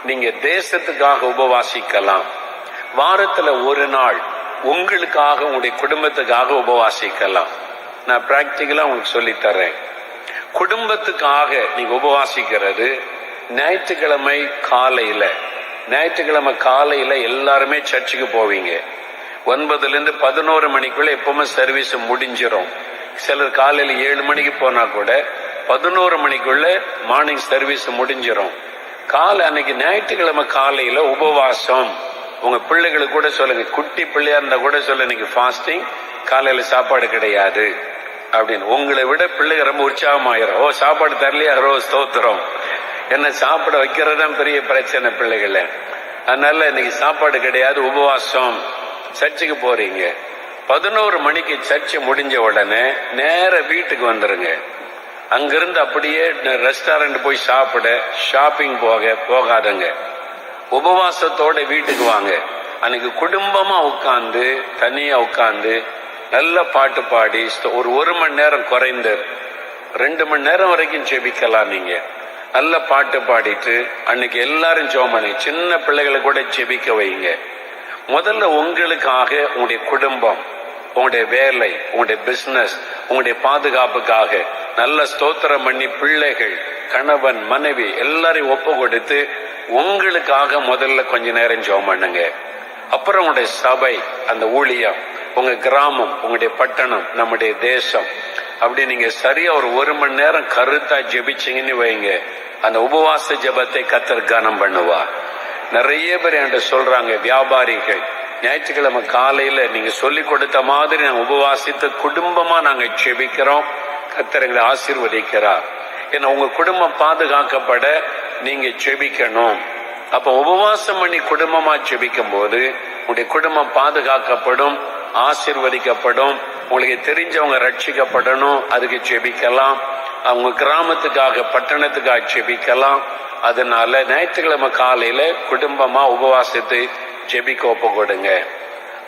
நீங்க தேசத்துக்காக உபவாசிக்கலாம். வாரத்துல ஒரு நாள் உங்களுக்காக, உங்களுடைய குடும்பத்துக்காக உபவாசிக்கலாம். நான் பிராக்டிகலா உங்களுக்கு சொல்லி தரேன். குடும்பத்துக்காக நீங்க உபவாசிக்கிறது ஞாயிற்றுக்கிழமை காலையில. ஞாயிற்றுக்கிழமை காலையில எல்லாருமே சர்ச்சுக்கு போவீங்க. 9 to 11 மணிக்குள்ள எப்பவுமே சர்வீஸ் முடிஞ்சிடும். சிலர் காலையில 7 மணிக்கு போனா கூட 11 மணிக்குள்ள மார்னிங் சர்வீஸ் முடிஞ்சிடும். அன்னைக்கு ஞாயிற்றுக்கிழமை காலையில உபவாசம். உங்க பிள்ளைகளுக்கு கூட சொல்லுங்க, குட்டி பிள்ளையா இருந்தா கூட சொல்ல, இன்னைக்கு ஃபாஸ்டிங், காலையில சாப்பாடு கிடையாது அப்படின்னு. உங்களை விட பிள்ளைங்க ரொம்ப உற்சாகமாயிரும். ஓ, சாப்பாடு தரலையா, ரோஸ் ஸ்தோத்திரம். என்ன சாப்பிட வைக்கிறதுதான் பெரிய பிரச்சனை பிள்ளைகளை. அதனால இன்னைக்கு சாப்பாடு கிடையாது, உபவாசம். சர்ச்சுக்கு போறீங்க, 11 மணிக்கு சர்ச்சு முடிஞ்ச உடனே நேர வீட்டுக்கு வந்துருங்க. அங்கிருந்து அப்படியே ரெஸ்டாரண்ட் போய் சாப்பிட, ஷாப்பிங் போகாதங்க. உபவாசத்தோட வீட்டுக்கு வாங்க. அன்னைக்கு குடும்பமா உட்கார்ந்து, தனியா உட்கார்ந்து நல்ல பாட்டு பாடி ஒரு மணி நேரம் குறைந்து 2 மணி நேரம் வரைக்கும் ஜெபிக்கலாம். நீங்க நல்ல பாட்டு பாடிட்டு அன்னைக்கு எல்லாரும் ஜெபம் பண்ணி, சின்ன பிள்ளைகளை கூட ஜெபிக்க வைங்க. முதல்ல உங்களுக்காக, உங்களுடைய குடும்பம், உங்களுடைய வேலை, உங்களுடைய பிசினஸ், உங்களுடைய பாதுகாப்புக்காக நல்ல ஸ்தோத்திரம் பண்ணி, பிள்ளைகள், கணவன், மனைவி எல்லாரையும் ஒப்பு கொடுத்து உங்களுக்காக முதல்ல கொஞ்ச நேரம் ஜெபம் பண்ணுங்க. அப்புறம் உங்களுடைய சபை, அந்த ஊழியம், உங்க கிராமம், உங்களுடைய பட்டணம், நம்முடைய தேசம், அப்படி நீங்க சரியா ஒரு மணி நேரம் கருத்தா ஜெபிச்சீங்கன்னு வைங்க, அந்த உபவாச ஜெபத்தை கர்த்தர் கனம் பண்ணுவார். நிறைய பேர் என்கிட்ட சொல்றாங்க, வியாபாரிகள், ஞாயிற்றுக்கிழமை காலையில நீங்க சொல்லி கொடுத்த மாதிரி நாங்க உபவாசித்து குடும்பமா நாங்க ஜெபிக்கிறோம், கர்த்தர் எங்களை ஆசீர்வதிக்கிறார். ஏன்னா உங்க குடும்பம் பாதுகாக்கப்பட நீங்க ஜெபிக்கணும். அப்ப உபவாசம் பண்ணி குடும்பமா ஜெபிக்கும் போது உங்களுடைய குடும்பம் பாதுகாக்கப்படும், ஆசீர்வதிக்கப்படும். உங்களுக்கு தெரிஞ்சவங்க ரட்சிக்கப்படணும், அதுக்கு ஜெபிக்கலாம். அவங்க கிராமத்துக்காக பட்டணத்துக்காக ஜெபிக்கலாம். அதனால ஞாயிற்றுக்கிழமை காலையில குடும்பமா உபவாசித்து ஜெபிக்க ஒப்பு கொடுங்க.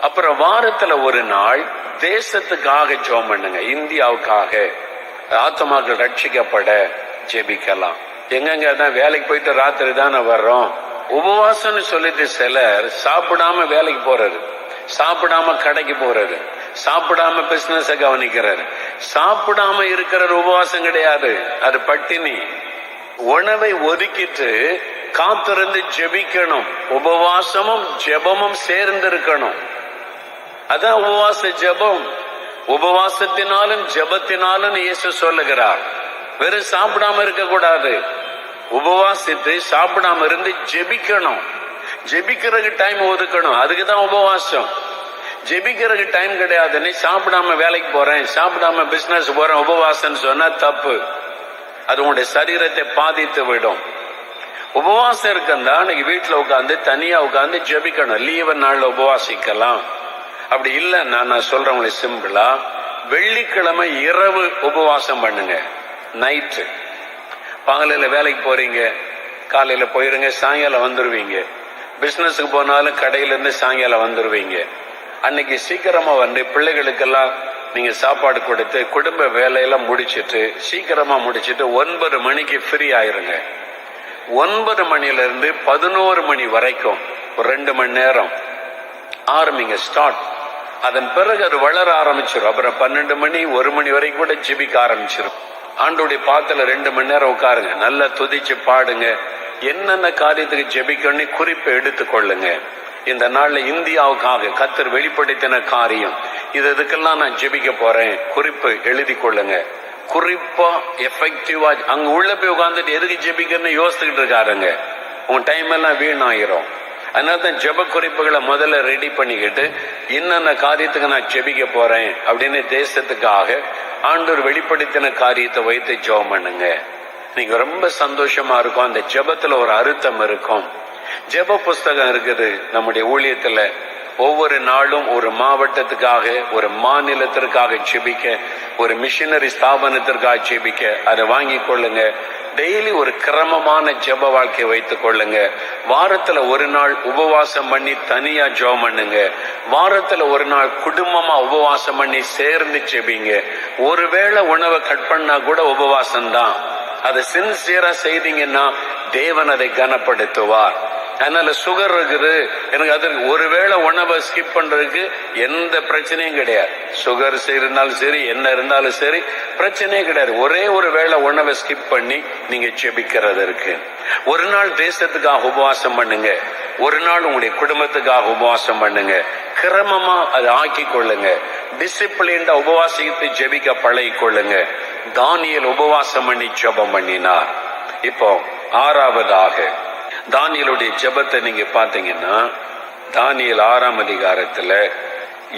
அப்புறம் வாரத்துல ஒரு நாள் தேசத்துக்காக ஜெபம் பண்ணுங்க. இந்தியாவுக்காக ஆத்மாக்கள் ரட்சிக்கப்பட ஜெபிக்கலாம். எங்கெங்க தான் வேலைக்கு போயிட்டு ராத்திரி தானே வர்றோம். உபவாசம்னு சொல்லிட்டு சிலர் சாப்பிடாம வேலைக்கு போறாரு, சாப்பிடாம கடைக்கு போறாரு, சாப்பிடாம பிசினஸ கவனிக்கிறாரு. சாப்பிடாம இருக்கிற உபவாசம் கிடையாது, அது பட்டினி. உணவை ஒதுக்கிட்டு காத்திருந்து ஜெபிக்கணும். உபவாசமும் ஜெபமும் சேர்ந்து இருக்கணும். அதான் உபவாச ஜெபம். உபவாசத்தினாலும் ஜெபத்தினாலும் இயேசு சொல்லுகிறார். வெறும் சாப்பிடாம இருக்க கூடாது, உபவாசித்து சாப்பிடாம இருந்து ஜெபிக்கணும். ஜெபிக்கிறதுக்கு டைம் ஒதுக்கணும், அதுக்குதான் உபவாசம். ஜெபிக்கிறதுக்கு டைம் கிடையாது. நீ சாப்பிடாம வேலைக்கு போறேன், சாப்பிடாம பிசினஸ் போறேன் உபவாசம் சொன்னா தப்பு. அது உங்களுடைய சரீரத்தை பாதித்து விடும். உபவாசம் இருக்கா நீங்க வீட்டுல உட்காந்து தனியா உட்காந்து ஜெபிக்கணும். லீவ் நாள்ல உபவாசிக்கலாம். அப்படி இல்லைன்னா நான் சொல்றேன் உங்களுக்கு சிம்பிளா, வெள்ளிக்கிழமை இரவு உபவாசம் பண்ணுங்க. நைட்டு பகலில வேலைக்கு போறீங்க, காலையில போயிருங்க, சாயங்காலம் வந்துருவீங்க. பிசினஸுக்கு போனாலும் கடையில இருந்து சாயங்காலம் வந்துருவீங்க. அன்னைக்கு சீக்கிரமா வந்து பிள்ளைகளுக்கெல்லாம் நீங்க சாப்பாடு கொடுத்து குடும்ப வேலையெல்லாம் முடிச்சிட்டு சீக்கிரமா முடிச்சிட்டு 9 மணிக்கு ஃப்ரீ ஆயிருங்க. 9 மணில இருந்து 11 மணி வரைக்கும் ஒரு 2 மணி நேரம் ஆரம்பிங்க, ஸ்டார்ட். அதன் பிறகு அது வளர ஆரம்பிச்சிடும். அப்புறம் 12 மணி 1 மணி வரைக்கும் கூட ஜெபிக்க ஆரம்பிச்சிடும். ஆண்டோடைய பாத்துல 2 மணி நேரம் உட்காருங்க, நல்லா துதிச்சு பாடுங்க. என்னென்ன காரியத்துக்கு ஜெபிக்கணும் குறிப்பை எடுத்துக்கொள்ளுங்க. இந்த நாள்ல இந்தியாவுக்காக கர்த்தர் வெளிப்படுத்தின காரியம், இதுக்கெல்லாம் நான் ஜெபிக்க போறேன், குறிப்பு எழுதி கொள்ளுங்க. குறிப்பா எஃபெக்டிவா அங்க உள்ள போய் உட்கார்ந்துட்டு எதுக்கு ஜெபிக்கணும்னு யோசிச்சுட்டு இருக்காருங்க, உங்க டைம் எல்லாம் வீணாயிரும். அதனாலதான் ஜெப குறிப்புகளை முதல்ல ரெடி பண்ணிக்கிட்டு என்னென்ன காரியத்துக்கு நான் ஜெபிக்க போறேன் அப்படின்னு தேசத்துக்காக ஆண்டவர் வெளிப்படுத்தின காரியத்தை வைத்து ஜெபம் பண்ணுங்க. நீங்க ரொம்ப சந்தோஷமா இருக்கும். அந்த ஜெபத்துல ஒரு அர்த்தம் இருக்கும். ஜெப புஸ்தகம் இருக்குது நம்முடைய ஊழியத்துல. ஒவ்வொரு நாளும் ஒரு மாவட்டத்துக்காக, ஒரு மாநிலத்திற்காக ஜெபிக்க, ஒரு மிஷனரி ஸ்தாபனத்திற்காக ஜெபிக்க அதை வாங்கி கொள்ளுங்க. டெய்லி ஒரு கிரமமான ஜெப வாழ்க்கை வைத்துக் கொள்ளுங்க. வாரத்துல ஒரு நாள் உபவாசம் பண்ணி தனியா ஜெபம் பண்ணுங்க. வாரத்துல ஒரு நாள் குடும்பமா உபவாசம் பண்ணி சேர்ந்து ஜெபிங்க. ஒருவேளை உணவை கட் பண்ணா கூட உபவாசம் தான். அதை சின்சியரா செய்தீங்கன்னா தேவன் அதை கனப்படுத்துவார். அதனால சுகர் இருக்குது எனக்கு, அது ஒருவேளை உணவை ஸ்கிப் பண்றதுக்கு எந்த பிரச்சனையும் கிடையாது. சுகர் இருந்தாலும் சரி, என்ன இருந்தாலும் சரி, பிரச்சனையே கிடையாது. ஒரே ஒரு வேளை உணவை ஸ்கிப் பண்ணி நீங்க ஜெபிக்கிறது இருக்கு. ஒரு நாள் தேசத்துக்காக உபவாசம் பண்ணுங்க, ஒரு நாள் உங்களுடைய குடும்பத்துக்காக உபவாசம் பண்ணுங்க. கிரமமா அதை ஆக்கி கொள்ளுங்க. டிசிப்ளின்டா உபவாசித்து ஜெபிக்க பழகி கொள்ளுங்க. தானியேல் உபவாசம் பண்ணி ஜெபம் பண்ணினார். இப்போ 6வதாக தானியேலுடைய ஜெபத்தை நீங்க பாத்தீங்கன்னா, தானியேல் 6ஆம் அதிகாரத்துல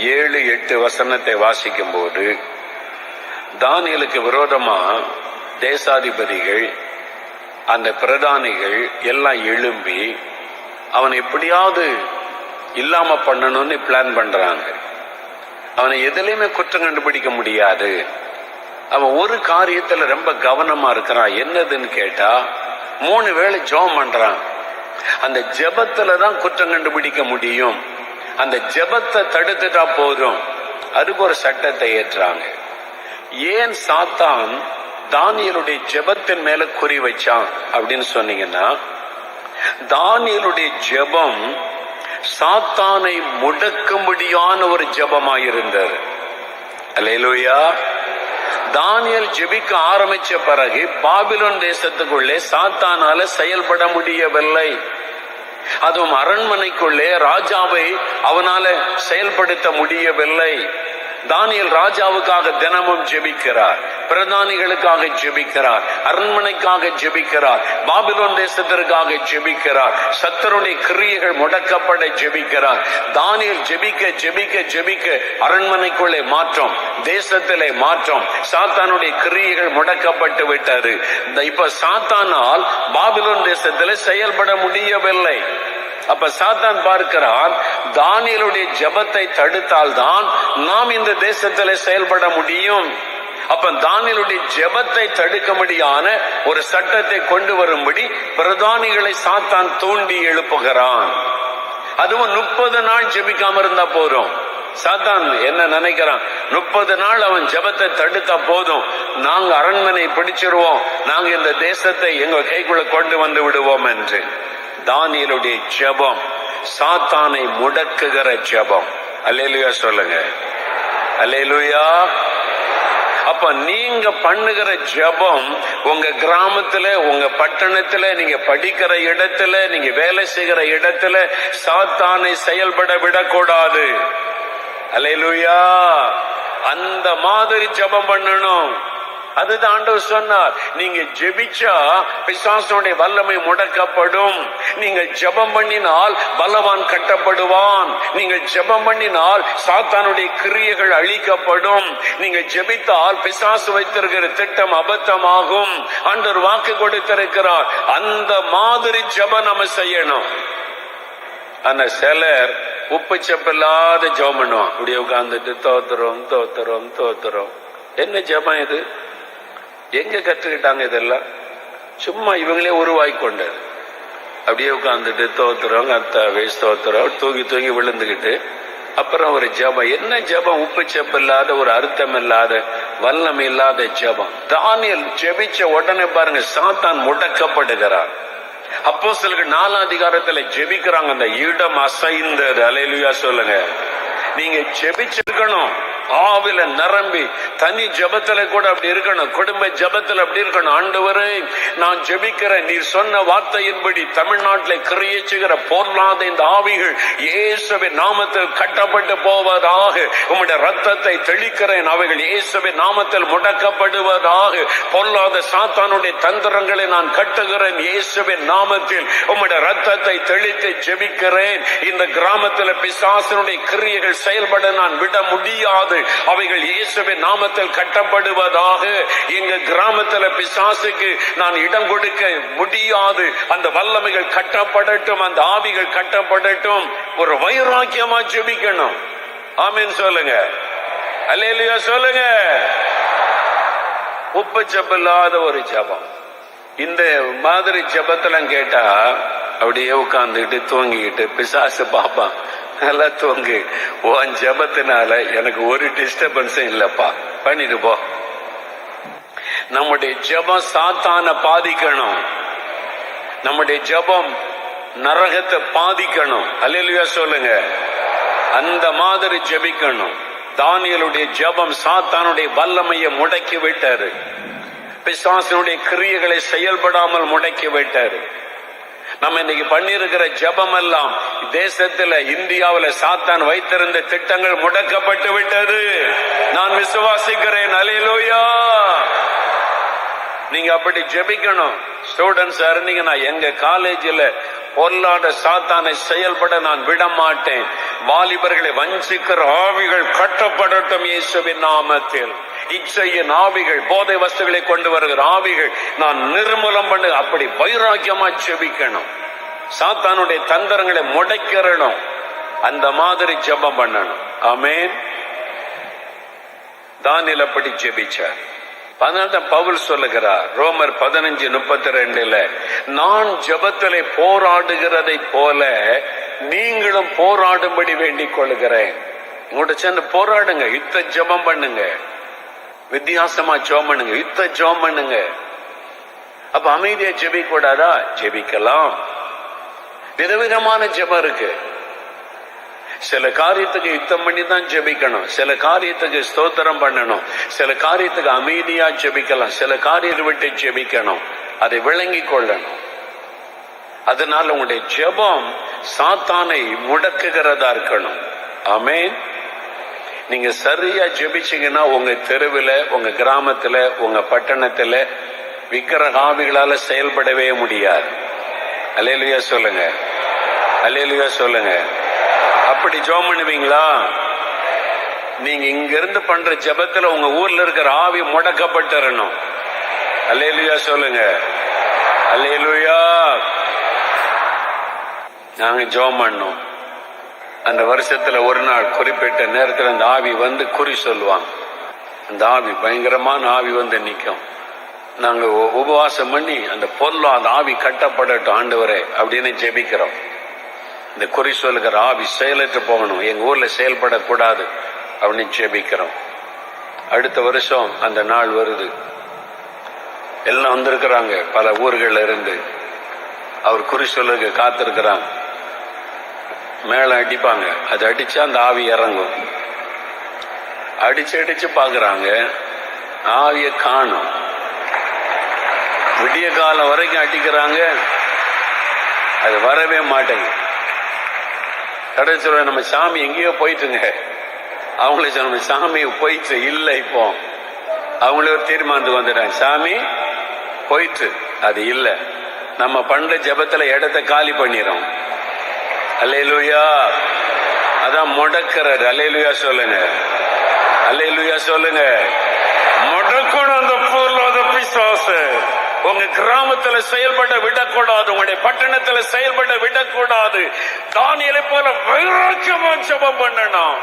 7-8 வசனத்தை வாசிக்கும் போது, தானியேலுக்கு விரோதமா தேசாதிபதிகள், அந்த பிரதானிகள் எல்லாம் எழும்பி அவனை எப்படியாவது இல்லாம பண்ணணும்னு பிளான் பண்றாங்க. அவனை எதுலையுமே குற்றம் கண்டுபிடிக்க முடியாது. அவன் ஒரு காரியத்துல ரொம்ப கவனமா இருக்கிறான். என்னதுன்னு கேட்டா 3 வேளை ஜெபம் பண்றான். அந்த ஜெபத்துலதான் குற்றம் கண்டுபிடிக்க முடியும். அந்த ஜெபத்தை தடுத்துட்டா போதும். அதுக்கு ஒரு சட்டத்தை ஏற்றாங்க. ஏன் சாத்தான் தானியேலுடைய ஜெபத்தின் மேல குறி வச்சான் அப்படின்னு சொன்னீங்கன்னா, தானியேலுடைய ஜெபம் சாத்தானை முடக்கும்படியான ஒரு ஜெபமாயிருந்தது. அல்லேலூயா. தானியேல் ஜெபிக்க ஆரம்பிச்ச பிறகு பாபிலோன் தேசத்துக்குள்ளே சாத்தானால செயல்பட முடியவில்லை. அதுவும் அரண்மனைக்குள்ளே ராஜாவை அவனால செயல்படுத்த முடியவில்லை. தானியேல் ராஜாவுக்காக தினமும் ஜெபிக்கிறார், பிரதானிகளுக்காக ஜெபிக்கிறார், அரண்மனைக்காக ஜெபிக்கிறார், பாபிலோன் தேசத்திற்காக ஜெபிக்கிறார், சத்துருடைய கிரியைகள் முடக்கப்பட ஜெபிக்கிறார். தானியேல் ஜெபிக்க ஜெபிக்க ஜெபிக்க அரண்மனைக்குள்ளே மாற்றம், தேசத்திலே மாற்றம், சாத்தானுடைய கிரியைகள் முடக்கப்பட்டு விட்டது. இப்ப சாத்தானால் பாபிலோன் தேசத்திலே செயல்பட முடியவில்லை. அப்ப சாத்தான் பார்க்கிறான், தானியேலுடைய ஜெபத்தை தடுத்தால்தான் நாம் இந்த தேசத்திலே செயல்பட முடியும். அப்ப தானியேலுடைய ஜெபத்தை தடுக்கும்படியான ஒரு சட்டத்தை கொண்டு வரும்படி பிரதானிகளை சாத்தான் தூண்டி எழுப்புகிறான். அதுவும் 30 நாள் ஜெபிக்காம இருந்தா போதும். சாத்தான் என்ன நினைக்கிறான், 30 நாள் அவன் ஜெபத்தை தடுத்தா போதும், நாங்க அரண்மனை பிடிச்சிருவோம், நாங்க இந்த தேசத்தை எங்க கைக்குள்ள கொண்டு வந்து விடுவோம் என்று. தானியேலுடைய ஜெபம் சாத்தானை முடக்குகிற ஜெபம். அல்லேலூயா சொல்லுங்க, அல்லேலூயா. அப்ப நீங்க பண்ணுகிற ஜெபம் உங்க கிராமத்துல, உங்க பட்டணத்துல, நீங்க படிக்கிற இடத்துல, நீங்க வேலை செய்கிற இடத்துல சாத்தானை செயல்பட விடக்கூடாது. அல்லேலூயா. அந்த மாதிரி ஜெபம் பண்ணணும். அதுதான் ஆண்டவர் சொன்னார், நீங்க ஜெபிச்சா பிசாசுடைய வல்லமை முடக்கப்படும். நீங்க ஜெபம் பண்ணினால் பலவான் கட்டப்படுவான். நீங்க ஜெபம் பண்ணினால் சாத்தானுடைய கிரியைகள் அழிக்கப்படும். நீங்க ஜெபித்தால் பிசாசு வைத்திருக்கிற திட்டம் அபத்தமாகும். ஆண்டவர் வாக்கு கொடுத்திருக்கிறார். அந்த மாதிரி ஜெபம் நம்ம செய்யணும். ஆனா சிலர் உப்பு செப்பில்லாத ஜெபம் பண்ணுவான். இப்படியே உட்கார்ந்துட்டு தோத்துறோம் தோத்துறோம் தோத்துறோம். என்ன ஜெபம் இது? எங்க கற்றுக்கிட்டாங்க இதெல்லாம்? சும்மா இவங்களே உருவாக்கி கொண்டது. அப்படியே உட்கார்ந்துட்டு தோத்துறோம் கர்த்தாவே ஸ்தோத்திரம், தூங்கி தூங்கி விழுந்துகிட்டு அப்புறம் ஒரு ஜெபம். என்ன ஜெபம்? உப்பு செப்பு இல்லாத, ஒரு அர்த்தம் இல்லாத, வல்லமை இல்லாத ஜெபம். தானியேல் ஜெபிச்ச உடனே பாருங்க சாத்தான் முடக்கப்படுகிறார். அப்போஸ்தலர்கள் 4 அதிகாரத்துல ஜெபிக்கிறாங்க, அந்த இடம் அசைந்தது. அல்லேலூயா சொல்லுங்க. நீங்க ஜெபிச்சிருக்கணும், ஆவில நிரம்பி தனி ஜெபத்துல கூட அப்படி இருக்கணும், குடும்ப ஜெபத்துல அப்படி இருக்கணும். ஆண்டவரே நான் ஜெபிக்கிறேன், நீர் சொன்ன வார்த்தையின்படி தமிழ்நாட்டில் கிரியேச்சுகிற பொருளாத இந்த ஆவிகள் இயேசுவின் நாமத்தில் கட்டப்பட்டு போவதாக. உம்முடைய ரத்தத்தை தெளிக்கிறேன், அவைகள் இயேசுவின் நாமத்தில் முடக்கப்படுவதாக. பொருளாத சாத்தானுடைய தந்திரங்களை நான் கட்டுகிறேன் இயேசுவின் நாமத்தில். உம்முடைய ரத்தத்தை தெளித்து ஜெபிக்கிறேன். இந்த கிராமத்தில் பிசாசனுடைய கிரியைகள் செயல்பட நான் விட முடியாது. அவைகள் இயேசுவின் நாமத்தில் கட்டப்படுவதாக. எங்க கிராமத்தில் பிசாசுக்கு நான் இடம் கொடுக்க முடியாது. அந்த வல்லமைகள் கட்டப்படட்டும், அந்த ஆவிகள் கட்டப்படட்டும். ஒரு வைராக்கியமா ஜெபிக்கணும். ஆமென் சொல்லுங்க, அல்லேலூயா சொல்லுங்க. உப்பு ஜெபமில்லாத ஒரு ஜெபம். இந்த மாதிரி ஜெபத்தெல்லாம் கேட்டா அப்படியே உட்கார்ந்துட்டு தூங்கிக்கிட்டு பிசாசு பாப்பான், நல்லா தூங்கு, உன் ஜெபத்தினால எனக்கு ஒரு டிஸ்டர்பன்ஸும் இல்லப்பா, பண்ணிட்டு போ. நம்முடைய ஜெபம் சாத்தான பாதிக்கணும். நம்முடைய ஜெபம் நரகத்தை பாதிக்கணும். அல்லேலூயா சொல்லுங்க. அந்த மாதிரி ஜெபிக்கணும். தானியேலுடைய ஜெபம் சாத்தானுடைய வல்லமையை முடக்கி விட்டாரு. பிசாசனுடைய கிரியைகளை செயல்படாமல் முடக்கி விட்டாரு. நம்ம இன்னைக்கு பண்ணிருக்கிற ஜெபம் எல்லாம் தேசத்துல, இந்தியாவில் சாத்தான் வைத்திருந்த திட்டங்கள் முடக்கப்பட்டு விட்டது. நான் விசுவாசிக்கிறேன். அல்லேலூயா. நீங்க அப்படி ஜெபிக்கணும். ஸ்டூடெண்ட்ஸ் இருந்தீங்கன்னா எங்க காலேஜில் பொருளாத சாத்தானை செயல்பட நான் விட மாட்டேன். வாலிபர்களை வஞ்சிக்கிற ஆவிகள் கட்டப்படட்டும் இயேசுவின் நாமத்தில். இச்சையின் ஆவிகள், போதை வஸ்துகளை கொண்டு வருகிற ஆவிகள் நான் நிர்மூலம் பண்ணு. அப்படி வைராக்கியமா ஜெபிக்கணும். சாத்தானுடைய தந்திரங்களை முடக்கிறணும். அந்த மாதிரி ஜெபம் பண்ணணும். ஆமென். தானியேல் அப்படி ஜெபிச்சார். அதனால்தான் பவுல் சொல்லுகிறார் ரோமர் 15:32, நான் ஜெபத்திலே போராடுகிறதை போல நீங்களும் போராடும்படி வேண்டிக் கொள்கிறேன். உங்கள்கிட்ட சேர்ந்து போராடுங்க, யுத்த ஜெபம் பண்ணுங்க, வித்தியாசமா ஜெபம் பண்ணுங்க, யுத்த ஜெபம் பண்ணுங்க. அப்ப அமைதியா ஜெபிக்க கூடாதா? ஜெபிக்கலாம். விதவிதமான ஜெபம் இருக்கு. சில காரியத்துக்கு யுத்தம் பண்ணி தான் ஜெபிக்கணும், சில காரியத்துக்கு ஸ்தோத்திரம் பண்ணணும், சில காரியத்துக்கு அமைதியா ஜெபிக்கலாம், சில காரியத்தை விட்டு ஜெபிக்கணும். அதை விளங்கி கொள்ளணும். அதனால உங்களுடைய ஜெபம் சாத்தானை முடக்குகிறதா இருக்கணும். ஆமென். நீங்க சரியா ஜெபிச்சீங்கன்னா உங்க தெருவில், உங்க கிராமத்துல, உங்க பட்டணத்துல விக்கிரக ஆவிகளால செயல்படவே முடியாது. அல்லேலூயா சொல்லுங்க, அல்லேலூயா சொல்லுங்க. அப்படி ஜெபம் பண்ணுவீங்களா? நீங்க இங்க இருந்து பண்ற ஜெபத்துல உங்க ஊர்ல இருக்கிற ஆவி முடக்கப்பட்டுறணும். அல்லேலூயா சொல்லுங்க, அல்லேலூயா. நாங்க ஜெபம் பண்ணோம். அந்த வருஷத்துல ஒரு நாள் குறிப்பிட்ட நேரத்துல அந்த ஆவி வந்து குறி சொல்லுவாங்க. அந்த ஆவி, பயங்கரமான ஆவி வந்து நிற்கும். நாங்க உபவாசம் பண்ணி அந்த பொருளாத ஆவி கட்டப்படட்டும் ஆண்டவரே அப்படின்னு ஜெபிக்கிறோம். இந்த குறி சொல்லுகிற ஆவி செயலற்று போகணும், எங்க ஊர்ல செயல்படக்கூடாது அப்படின்னு ஜெபிக்கிறோம். அடுத்த வருஷம் அந்த நாள் வருது. எல்லாம் வந்திருக்கிறாங்க பல ஊர்கள்ல இருந்து. அவர் குறி சொல்லுக்கு காத்திருக்கிறாங்க. மேல அடிப்பாங்க, அது அடிச்சா அந்த ஆவி இறங்கும். அடிச்சு பாக்குறாங்க, ஆவிய காணும். விடிய காலம் வரைக்கும் அடிக்கிறாங்க, அது வரவே மாட்டேங்குது. கடைசி சொல்ற நம்ம சாமி எங்கேயோ போயிட்டுங்க. அவங்களே சொல்ல சாமி போயிட்டு இல்லை, இப்போ அவங்களே ஒரு தீர்மானத்துக்கு வந்துட்டாங்க, சாமி போயிட்டு அது இல்லை. நம்ம பண்ற ஜபத்துல இடத்தை காலி பண்ணிடும். அல்லேலூயா. அதான் முடக்கிறாரு. அல்லேலூயா சொல்லுங்க, அல்லேலூயா சொல்லுங்க. முடக்கணும் அந்த பொருளாத பிசாசு. உங்க கிராமத்துல செயல்பட விடக்கூடாது, உங்களுடைய பட்டணத்துல செயல்பட விடக்கூடாது. தானியேலை போல வைராக்கியமா ஜெபம் பண்ணணும்.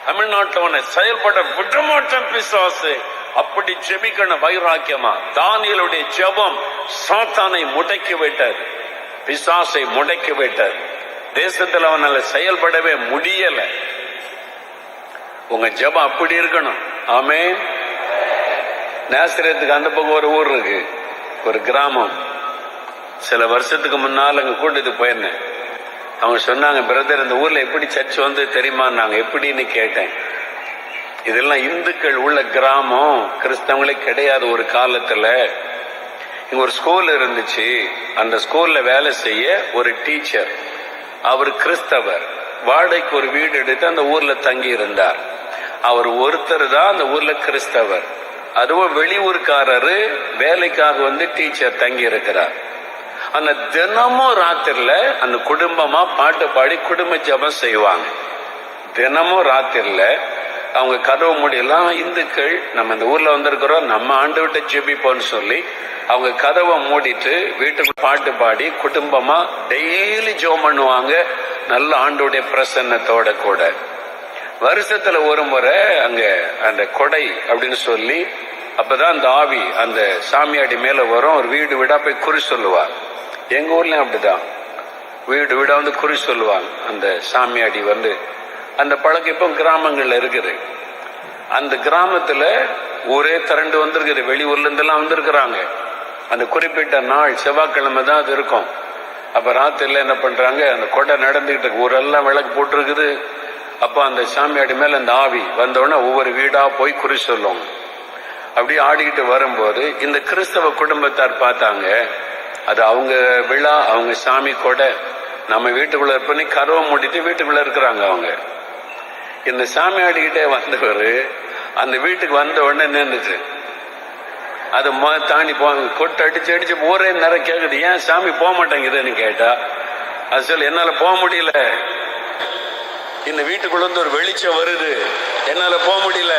தமிழ்நாட்டில் உன்னை செயல்பட விடமாட்டேன் பிசாசு, அப்படி ஜெபிக்கணும் வைராக்கியமா. தானியேலுடைய ஜெபம் சாத்தானை முடக்கி விட்டார், பிசாசை முடக்கி விட்டார். தேசத்துல அவனால செயல்படவே முடியல. உங்க ஜெபம் அப்படி இருக்கணும். ஆமென். நாசரேத்துக்கு அந்த பக்கம் ஒரு ஊர் இருக்கு, ஒரு கிராமம். சில வருஷத்துக்கு முன்னால் அங்க கூட்டிட்டு போயிருந்தேன். அவங்க சொன்னாங்க, பிரதர் இந்த ஊர்ல எப்படி சர்ச் வந்து தெரியுமா? நாங்க எப்படின்னு கேட்டேன். இதெல்லாம் இந்துக்கள் உள்ள கிராமம், கிறிஸ்தவங்களே கிடையாது. ஒரு காலத்துல இங்க ஒரு ஸ்கூல் இருந்துச்சு. அந்த ஸ்கூல்ல வேலை செய்ய ஒரு டீச்சர், அவர் கிறிஸ்தவர், வாடகைக்கு ஒரு வீடு எடுத்து அந்த ஊர்ல தங்கி இருந்தார். அவர் ஒருத்தர் தான் அந்த ஊர்ல கிறிஸ்தவர். அதுவும் வெளியூர்காரரு வேலைக்காக வந்து டீச்சர் தங்கி இருக்கிறார். அந்த தினமும் ராத்திரில அந்த குடும்பமா பாட்டு பாடி குடும்ப ஜெபம் செய்வாங்க. தினமும் ராத்திரில அவங்க கதவு மூடியெல்லாம், இந்துக்கள் நம்ம இந்த ஊர்ல வந்திருக்கிறோம், நம்ம ஆண்டு விட்டு ஜெபிப்போன்னு சொல்லி அவங்க கதவை மூடிட்டு வீட்டுக்கு பாட்டு பாடி குடும்பமா டெய்லி ஜெபம் பண்ணுவாங்க, நல்ல ஆண்டோடைய பிரசன்னத்தோட கூட. வருஷத்துல ஒரு முறை அங்க அந்த கொடை அப்படின்னு சொல்லி, அப்பதான் அந்த ஆவி அந்த சாமியாடி மேல வரும். ஒரு வீடு வீடா போய் குறி சொல்லுவார். எங்க ஊர்லயும் அப்படிதான், வீடு வீடா வந்து குறி சொல்லுவாங்க அந்த சாமியாடி வந்து. அந்த பழக்கம் இப்போ கிராமங்கள்ல இருக்குது. அந்த கிராமத்துல ஊரே திரண்டு வந்திருக்குது, வெளியூர்ல இருந்தெல்லாம் வந்திருக்கிறாங்க. அந்த குறிப்பிட்ட நாள் செவ்வாய்க்கிழமை தான் அது இருக்கும். அப்ப ராத்திரில என்ன பண்றாங்க, அந்த கொடை நடந்துகிட்டு இருக்கு, ஊரெல்லாம் விளக்கு போட்டிருக்குது. அப்ப அந்த சாமியாடி மேல அந்த ஆவி வந்தோடனே ஒவ்வொரு வீடா போய் குறி சொல்லுவோம். அப்படி ஆடிக்கிட்டு வரும்போது இந்த கிறிஸ்தவ குடும்பத்தார் பார்த்தாங்க, அது அவங்க விழா, அவங்க சாமி கொடை, நம்ம வீட்டுக்குள்ள பண்ணி கருவை மூடிட்டு வீட்டுக்குள்ள இருக்கிறாங்க அவங்க. இந்த சாமி ஆடிக்கிட்டே வந்தவர் அந்த வீட்டுக்கு வந்த உடனே நின்றுச்சு. அது தாண்டி கொட்டு அடிச்சு ஊரே நிறைய கேக்குது, ஏன் சாமி போக மாட்டேங்குதுன்னு கேட்டா, அது சொல்லி என்னால போக முடியல, இந்த வீட்டுக்குள்ள இருந்து ஒரு வெளிச்சம் வருது, என்னால போக முடியல.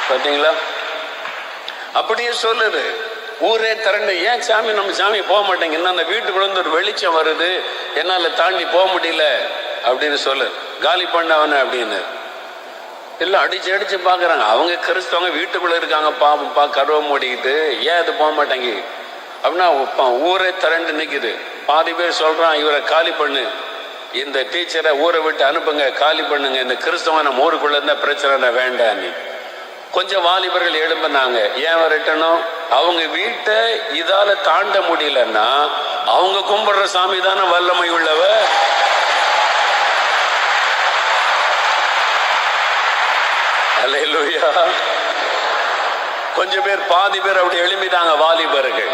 பாத்தீங்களா? அப்படியே சொல்லுது. ஊரே திரண்டு, ஏன் சாமி நம்ம சாமி போக மாட்டேங்க, அந்த வீட்டுக்குள்ள இருந்து ஒரு வெளிச்சம் வருது, என்னால தாண்டி போக முடியல அப்படின்னு சொல்லு, காலி பண்ணவன அப்படின்னு. எல்லாம் அடிச்சு பாக்குறாங்க. அவங்க கிறிஸ்தவங்க வீட்டுக்குள்ள இருக்காங்க, பாப்பா கருவை மூடிக்கிட்டு, ஏன் அது போக மாட்டேங்க அப்படின்னா ஊரே திரண்டு நிக்குது. பாதி பேர் சொல்றான், இவரை காலி பண்ணு, இந்த டீச்சரை ஊரை விட்டு அனுப்புங்க, காலி பண்ணுங்க, இந்த கிறிஸ்தவ நம்ம ஊருக்குள்ள இருந்தா பிரச்சனை வேண்டாம். கொஞ்சம் வாலிபர்கள் எழும்பினாங்க, ஏன் வரட்டணும், அவங்க வீட்டை இதால தாண்ட முடியலன்னா அவங்க கும்பிடுற சாமி தானே வல்லமை உள்ளவ. அல்லேலூயா. கொஞ்சம் பேர், பாதி பேர் அப்படி எழுப்பிட்டாங்க வாலிபர்கள்.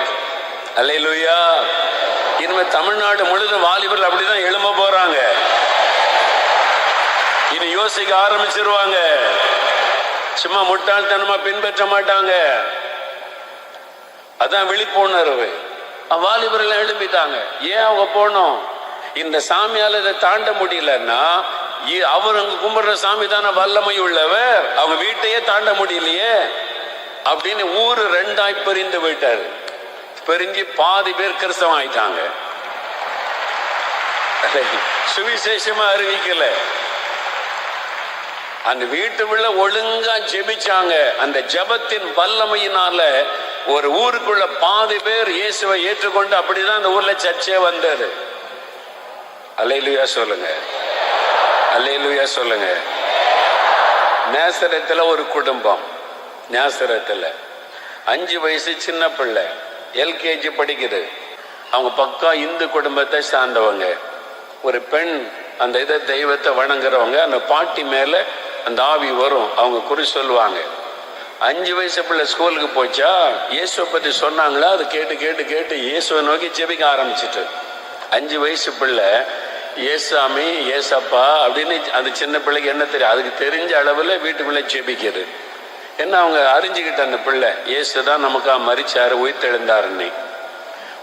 அல்லேலூயா. இனிமே தமிழ்நாடு முழுதும் வாலிபர்கள் அப்படிதான் எழும்ப போறாங்க. இனி யோசிக்க ஆரம்பிச்சிருவாங்க, சும்மா முட்டாள்தனமா பின்பற்ற மாட்டாங்க. அதான் விழிப்புணர்வு. வாலிபர்கள் எழுப்பிட்டாங்க. ஏன் அவங்க போனோம், இந்த சாமியால இதை தாண்ட முடியலன்னா அவர் அங்க கும்பிடுற சாமி தானே வல்லமை உள்ளவர், அவங்க வீட்டையே தாண்ட முடியலையே அப்படின்னு ஊரு ரெண்டாய் பிரிந்து விட்டாரு. பிரிஞ்சு பாதி பேர் கிறிஸ்தவம் ஆயிட்டாங்க. சுவிசேஷமா அறிவிக்கல. அந்த வீட்டுக்குள்ள ஒழுங்கா ஜெபிச்சாங்க. அந்த ஜெபத்தின் வல்லமையினால ஒரு ஊருக்குள்ள பாதி பேர் இயேசுவை ஏற்றுக்கொண்டு அப்படிதான் அந்த ஊர்ல சர்ச்சே வந்தது. அல்லேலூயா சொல்லுங்க, அல்லேலூயா சொல்லுங்க. நேசரத்துல ஒரு குடும்பம், நேசரத்துல 5 வயசு சின்ன பிள்ளை LKG படிக்குது. அவங்க பக்கா இந்து குடும்பத்தை சார்ந்தவங்க. ஒரு பெண் அந்த இதை தெய்வத்தை வணங்குறவங்க. அந்த பாட்டி மேல அந்த ஆவி வரும், அவங்க குறி சொல்லுவாங்க. 5 வயசு பிள்ளை ஸ்கூலுக்கு போச்சா, இயேசுவை பத்தி சொன்னாங்களா, அது கேட்டு கேட்டு கேட்டு இயேசுவை நோக்கி ஜெபிக்க ஆரம்பிச்சிட்டு 5 வயசு பிள்ளை ஏசாமி ஏசப்பா அப்படின்னு அந்த சின்ன பிள்ளைக்கு என்ன தெரியும், அதுக்கு தெரிஞ்ச அளவுல வீட்டுக்குள்ள ஜெபிக்குது. என்ன அவங்க அறிஞ்சுக்கிட்ட அந்த பிள்ளை இயேசுதான் நமக்கா மரிச்சாரு உயிர்த்தெழுந்தாருன்னு.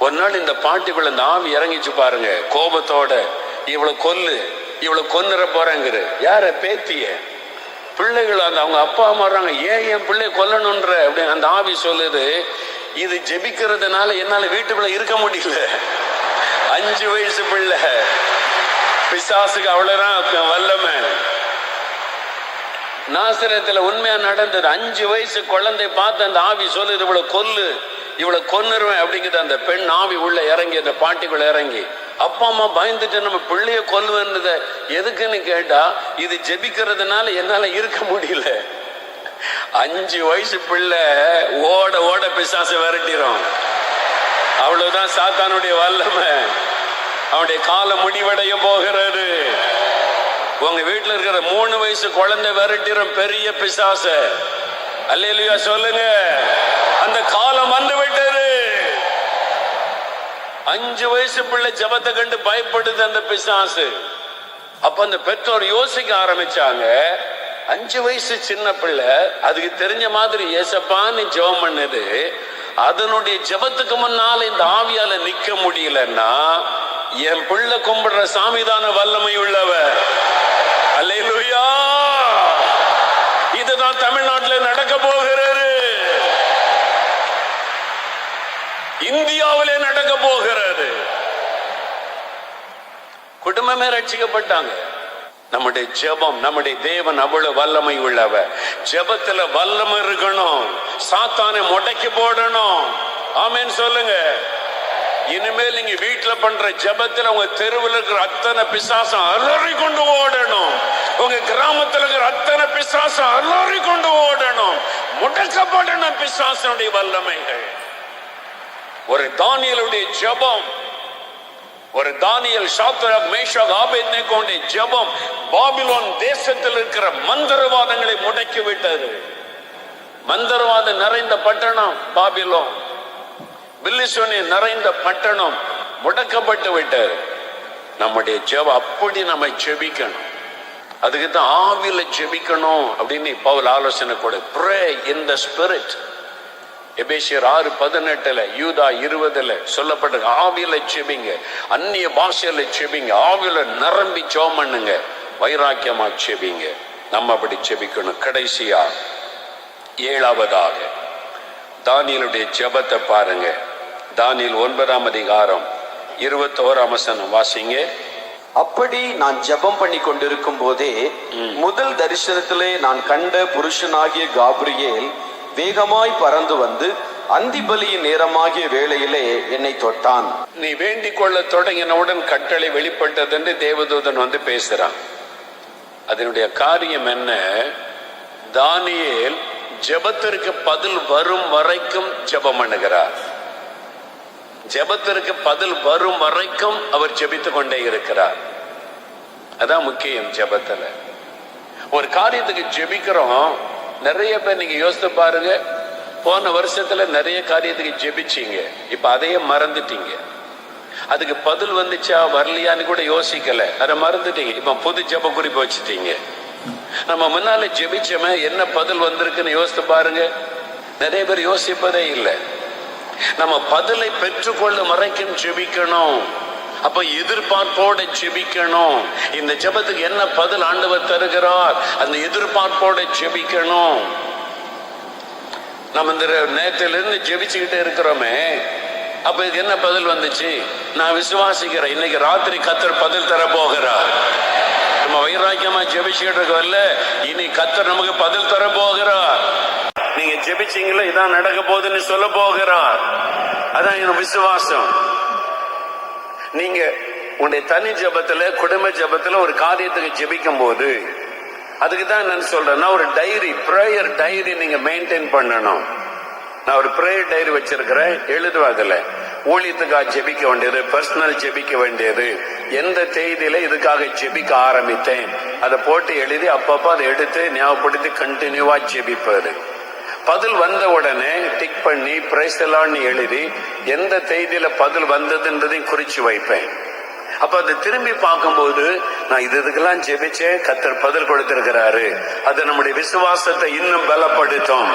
ஒரு நாள் இந்த பாட்டிக்குள்ள இந்த ஆவி இறங்கிச்சு பாருங்க, கோபத்தோட இவளை கொல்லு, இவளை கொன்னுற போறேங்கிற. யார பேத்திய பிள்ளைகள் அந்த அவங்க அப்பா மாறுறாங்க. ஏன் என் பிள்ளைய கொல்லணுன்ற அப்படின்னு அந்த ஆவி சொல்லுது. இது ஜெபிக்கிறதுனால என்னால வீட்டுக்குள்ள இருக்க முடியல. 5 வயசு பிள்ளை, பிசாசுக்கு அவ்வளவுதான் வல்லமை. நாசரத்துல உண்மையா நடந்தது. 5 வயசு குழந்தை பார்த்து அந்த ஆவி சொல்லுது, இவளை கொல்லு, இவளை கொன்னுருவேன் அப்படிங்கிற. அந்த பெண் ஆவி உள்ள இறங்கி அந்த பாட்டிக்குள்ள இறங்கி அப்பா அம்மா பயந்துட்டு நம்ம பிள்ளைய கொல்லுவேன்றத எதுக்குன்னு கேட்டா, இது ஜெபிக்கிறதுனால என்னால இருக்க முடியல. 5 வயசு பிள்ளை ஓட ஓட பிசாசு விரட்டிடும். அவ்வளவுதான் சாத்தானுடைய வல்லமை. அவனுடைய காலம் முடிவடைய போகிறது. உங்க வீட்டுல இருக்கிற 3 வயசு குழந்தை விரட்டிடும் பெரிய பிசாச. அல்லேலூயா சொல்லுங்க. அந்த காலம் வந்து விட்டது. 5 வயசு பிள்ளை ஜெபத்தை கண்டு பயப்படுது அந்த பிசாசு. அப்ப அந்த பெற்றோர் யோசிக்க ஆரம்பிச்சாங்க. 5 வயசு சின்ன பிள்ளை அதுக்கு தெரிஞ்ச மாதிரி ஏசப்பான்னு ஜெபம் பண்ணுது. அதனுடைய ஜெபத்துக்கு முன்னால இந்த ஆவியால நிக்க முடியலன்னா என் பிள்ளை கும்பிடுற சாமிதான வல்லமை உள்ளவர். அல்லேலூயா. இதுதான் தமிழ்நாட்டில் நடக்க போகிறது, இந்தியாவிலே நடக்க போகிறது. குடும்பமே ரட்சிக்கப்பட்டாங்க. நம்முடைய ஜெபம், நம்முடைய தேவன் அவ்வளவு வல்லமை உள்ளவர். ஜெபத்துல வல்லமை இருக்கணும். சாத்தானை முடக்கி போடணும். ஆமென் சொல்லுங்க. இனிமேல் நீங்க வீட்டுல பண்ற ஜெபத்துல உங்க தெருவில் இருக்கிற அத்தனை பிசாசம் அலறி கொண்டு ஓடணும். உங்க கிராமத்துல இருக்கிற அத்தனை பிசாசம் அலறி கொண்டு ஓடணும். முடக்கப்படணும் பிசாசனுடைய வல்லமைகள். ஒரு தானியேலுடைய ஜெபம், ஒரு தானியேல் சாத்ராக் மேஷாக் ஆபேத்நேகோவுடைய ஜெபம் பாபிலோன் தேசத்தில் இருக்கிற மந்திரவாதங்களை முடக்கி விட்டது. மந்திரவாதம் நிறைந்த பட்டணம் பாபிலோன், பில்லிசோனி நிறைந்த பட்டணம் முடக்கப்பட்டு விட்டது. நம்முடைய ஜெபம் அப்படி நம்ம ஜெபிக்கணும். அதுக்கு தான் ஆவியில ஜெபிக்கணும் அப்படின்னு பவுல் ஆலோசனை கூட. Pray in the spirit. எபேசியர் 6:18, யூதா 20 சொல்லப்பட்ட ஆவியில ஜெபிங்க, அந்நிய பாஷையில ஜெபிங்க, ஆவியில நிரம்பி ஜெபம் பண்ணுங்க, வைராக்கியமா ஜெபிங்க. நம்ம அப்படி ஜெபிக்கணும். கடைசியா 7வதாக தானியேலுடைய ஜெபத்தை பாருங்க. தானியேல் 9ஆம் அதிகாரம் 21ஆம் வசனம் வாசிங்க. அப்படி நான் ஜெபம் பண்ணி கொண்டிருக்கும் போதே முதல் தரிசனத்திலே நான் கண்ட புருஷனாகிய காபிரியேல் வேகமாய் பறந்து வந்து அந்திபலியின் நேரமாகிய வேளையிலே என்னை தொட்டான். நீ வேண்டிக் கொள்ள தொடங்கினவுடன் கட்டளை வெளிப்பட்டது என்று தேவதூதன் வந்து பேசுறான். அதனுடைய காரியம் என்ன? தானியேல் ஜெபத்திற்கு பதில் வரும் வரைக்கும் ஜெபம் பண்ணுகிறார். ஜெபத்திற்கு பதில் வரும் வரைக்கும் அவர் ஜெபித்துக் கொண்டே இருக்கிறார். அதான் முக்கியம். ஜெபத்துல ஒரு காரியத்துக்கு ஜெபிக்கிறோம். நிறைய பேர் நீங்க யோசித்து பாருங்க, போன வருஷத்துல நிறைய காரியத்துக்கு ஜெபிச்சீங்க, இப்ப அதையே மறந்துட்டீங்க. அதுக்கு பதில் வந்துச்சா வரலையான்னு கூட யோசிக்கல, அதை மறந்துட்டீங்க. இப்ப புது ஜெப குறிப்பு வச்சுட்டீங்க. நம்ம முன்னால ஜெபிச்சோமே, என்ன பதில் வந்திருக்குன்னு யோசித்து பாருங்க. நிறைய பேர் யோசிப்பதே இல்லை. நம்ம பதிலை பெற்றுக்கொள்ளும் வரைக்கும் ஜெபிக்கணும். அப்ப எதிர்பார்ப்போட ஜெபிக்கணும். இந்த ஜெபத்துக்கு என்ன பதில் ஆண்டவர் தருகிறார், அந்த எதிர்பார்ப்போட ஜெபிக்கணும். நம்ம இந்த நேரத்திலிருந்து ஜெபிச்சுக்கிட்டே இருக்கிறோமே, அப்ப இதுக்கு என்ன பதில் வந்துச்சு? நான் விசுவாசிக்கிறேன், இன்னைக்கு ராத்திரி கர்த்தர் பதில் தர போகிறார். நம்ம வைராக்கியமா ஜெபிச்சுக்கிட்டு இருக்கோம்ல, இனி கர்த்தர் நமக்கு பதில் தர போகிறார். நீங்க ஜெபிச்சீங்களா, இதான் நடக்க போகுதுன்னு சொல்ல போகிறார். அதான் என் விசுவாசம். நீங்க உங்களுடைய தனி ஜெபத்துல, குடும்ப ஜெபத்துல ஒரு காரியத்துக்கு ஜெபிக்கும் போது, அதுக்கு தான் நான் சொல்றேன், ஒரு டைரி, பிரேயர் டைரி நீங்க மெயின்டைன் பண்ணணும். நான் ஒரு பிரேயர் டைரி வச்சிருக்கிறேன், எழுதுவேன். அதுல ஊழியத்துக்காக ஜெபிக்க வேண்டியது, பர்சனல் ஜெபிக்க வேண்டியது, எந்த தேதியில இதுக்காக ஜெபிக்க ஆரம்பித்தேன் அதை போட்டு எழுதி அப்பப்ப அதை எடுத்து ஞாபகப்படுத்தி கண்டினியூவா ஜெபிப்பாரு. பதில் வந்த உடனே டிக் பண்ணி பிரைஸ் எல்லாம் எழுதி எந்த தேதியில பதில் வந்ததுன்றதையும் குறிச்சு வைப்பேன். அப்ப அதை திரும்பி பார்க்கும்போது நான் இதுக்கெல்லாம் ஜெபிச்சேன், கர்த்தர் பதில் கொடுத்திருக்கிறாரு. அது நம்முடைய விசுவாசத்தை இன்னும் பலப்படுத்தும்.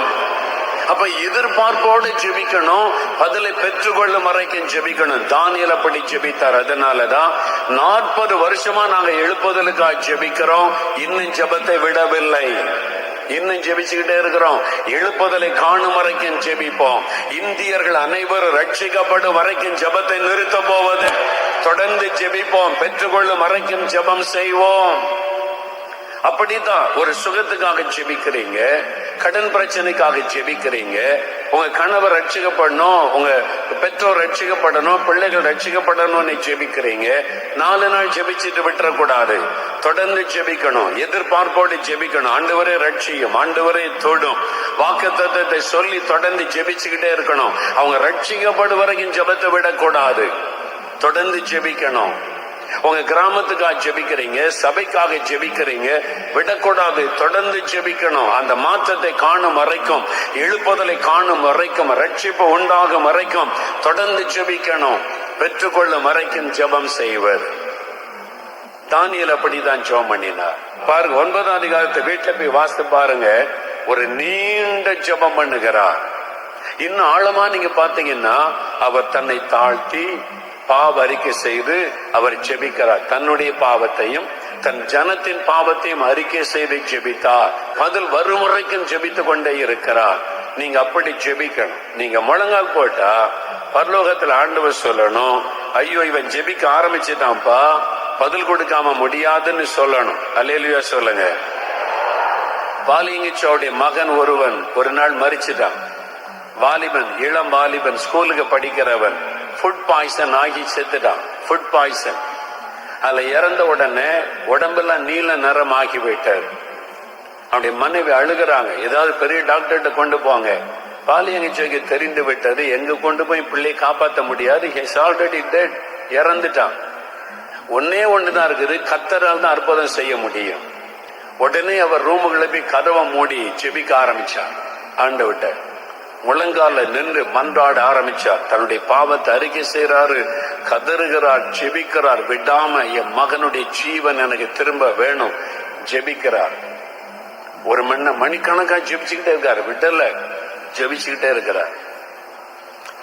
அப்ப எதிர்பார்ப்போடு ஜெபிக்கணும், பதிலை பெற்றுக்கொள்ளும் வரைக்கும் ஜெபிக்கணும். தானியேல் அப்படி ஜெபித்தார். அதனாலதான் 40 வருஷமா நாங்க எழுப்புதலுக்காக ஜெபிக்கிறோம், இன்னும் ஜெபத்தை விடவில்லை, இன்னும் ஜெபிச்சுக்கிட்டே இருக்கிறோம். எழுப்புதலை காணும் வரைக்கும் ஜெபிப்போம். இந்தியர்கள் அனைவரும் ரட்சிக்கப்படும் வரைக்கும் ஜெபத்தை நிறுத்த போவது, தொடர்ந்து ஜெபிப்போம், பெற்றுக்கொள்ளும் வரைக்கும் ஜெபம் செய்வோம். அப்படித்தான் ஒரு சுகத்துக்காக ஜெபிக்கிறீங்க, கடன் பிரச்சனைக்காக ஜெபிக்கிறீங்க, உங்க கணவர் ரட்சிக்கப்படணும், உங்க பெற்றோர் ரட்சிக்கப்படணும், பிள்ளைகள் ரட்சிக்கப்படணும்னு ஜெபிக்கிறீங்க. 4 நாள் ஜெபிச்சுட்டு விட்டுறக்கூடாது, தொடர்ந்து ஜெபிக்கணும், எதிர்பார்ப்போடு ஜெபிக்கணும். ஆண்டவரே ரட்சியும், ஆண்டவரே தொடும், வாக்குத்தத்தத்தை சொல்லி தொடர்ந்து ஜெபிச்சுக்கிட்டே இருக்கணும். அவங்க ரட்சிக்கப்படும் வரைக்கும் ஜெபத்தை விடக்கூடாது, தொடர்ந்து ஜெபிக்கணும். உங்க கிராமத்துக்காக ஜெபிக்கிறீங்க, சபைக்காக ஜெபிக்கிறீங்க, விடக்கூடாது, தொடர்ந்து ஜெபிக்கணும். அந்த மாற்றத்தை காணும் வரைக்கும், எழுப்புதலை காணும் வரைக்கும், ரட்சிப்பு உண்டாகும் வரைக்கும் தொடர்ந்து ஜெபிக்கணும். பெற்றுக்கொள்ளும் வரைக்கும் ஜெபம் செய்வர். தானியேல் அப்படிதான் ஜெபம் பண்ணினார். பாருங்க, 9ஆம் அதிகாரத்தை வீட்டுல போய் வாசித்து பாருங்க. ஒரு நீண்ட ஜெபம் பண்ணுகிறார். இன்னும் ஆழமா நீங்க பாத்தீங்கன்னா, அவர் தன்னை தாழ்த்தி பாவ அறிக்கை செய்து அவர் ஜெபிக்கிறார். தன்னுடைய பாவத்தையும் தன் ஜனத்தின் பாவத்தையும் அறிக்கை செய்து ஜெபித்தார். பதில் வரும் வரைக்கும் ஜெபித்து கொண்டே இருக்கிறார். நீங்க அப்படி ஜெபிக்கணும். நீங்க முழங்கால் போட்டா பரலோகத்தில் ஆண்டவர் சொல்லணும், ஐயோ இவன் ஜெபிக்க ஆரம்பிச்சுட்டான்ப்பா, பதில் கொடுக்காம முடியாதுன்னு சொல்லணும். அல்லேலூயா சொல்லுங்க. பாலிங்கச்சோடைய மகன் ஒருவன் ஒரு நாள் மரிச்சுட்டான். வாலிபன், இளம் வாலிபன், ஸ்கூலுக்கு படிக்கிறவன், ஃபுட் பாய்சன் ஆகி செத்துட்டான். Food poison. அதுல இறந்த உடனே உடம்பெல்லாம் நீல நிறம் ஆகி விட்டார். அவனுடைய மனைவி அழுகிறாங்க, ஏதாவது பெரிய டாக்டர்கிட்ட கொண்டு போங்க. பாலியங்கச்சோக்கு தெரிந்து விட்டது, எங்க கொண்டு போய் பிள்ளையை காப்பாற்ற முடியாது, ஹிஸ் ஆல்ரெடி டெட், இறந்துட்டான். ஒன்னே ஒண்ணுதான் இருக்குது, கர்த்தரால் தான் அற்புதம் செய்ய முடியும். உடனே அவர் ரூமுகளை போய் கதவை மூடி ஜெபிக்க ஆரம்பிச்சார். ஆண்டவர்ட்ட முழங்கால நின்று மன்றாட ஆரம்பிச்சார். தன்னுடைய பாவத்தை அறிக்கை செய்யறாரு, கதறுகிறார், ஜெபிக்கிறார். விடாம என் மகனுடைய ஜீவன் எனக்கு திரும்ப வேணும், ஜெபிக்கிறார். ஒரு மணிக்கணக்கா ஜெபிச்சுக்கிட்டே இருக்காரு, விடல, ஜெபிச்சுக்கிட்டே இருக்கிறார்.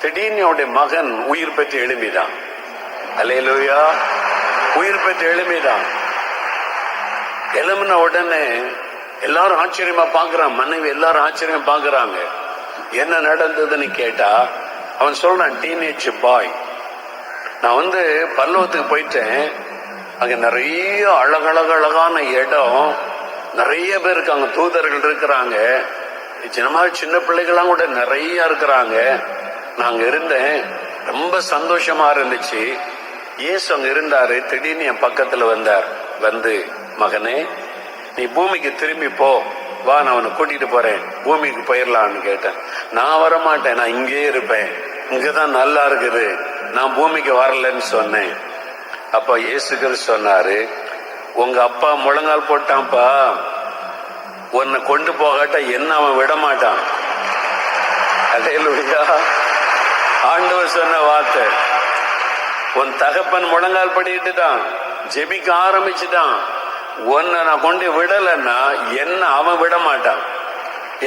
திடீர்னு அவருடைய மகன் உயிர் பெற்று எழும்பிதான். அல்லேலூயா, உயிர் பெற்று எழும்பிதான். எழும்பின உடனே எல்லாரும் ஆச்சரியமா பாக்குறான், மனைவி எல்லாரும் ஆச்சரியமா பாக்குறாங்க. என்ன நடந்ததுன்னு கேட்டா அவன் சொல்றான், டீனேஜ் பாய், நான் பல்லவத்துக்கு போயிட்டேன், அங்க நிறைய அழகழகான இடம், நிறைய பேர் இருக்காங்க, தூதர்கள் இருக்கிறாங்க, சின்ன பிள்ளைகள்லாம் கூட நிறைய இருக்கிறாங்க. நாங்க இருந்தேன், ரொம்ப சந்தோஷமா இருந்துச்சு. இயேசு அங்க இருந்தாரு. திடீர்னு என் பக்கத்துல வந்தார். வந்து, மகனே நீ பூமிக்கு திரும்பி போ, வா நான் அவனை கூட்டிட்டு போறேன், பூமிக்கு போயிடலான்னு கேட்டேன். நான் வரமாட்டேன், நான் இங்கே இருப்பேன், இங்கதான் நல்லா இருக்குது, நான் பூமிக்கு வரலன்னு சொன்னேன். அப்ப இயேசுகள் சொன்னாரு, உங்க அப்பா முழங்கால் போட்டான்ப்பா, உன்னை கொண்டு போகாட்ட என்ன அவன் விட மாட்டான். அல்லேலூயா. ஆண்டவர் சொன்ன வார்த்தை. உன் தகப்பன் முழங்கால் படிட்டு தான் ஜெபிக்க ஆரம்பிச்சுட்டான், உன்னை நான் கொண்டு விடலன்னா என்ன அவன் விட மாட்டான்,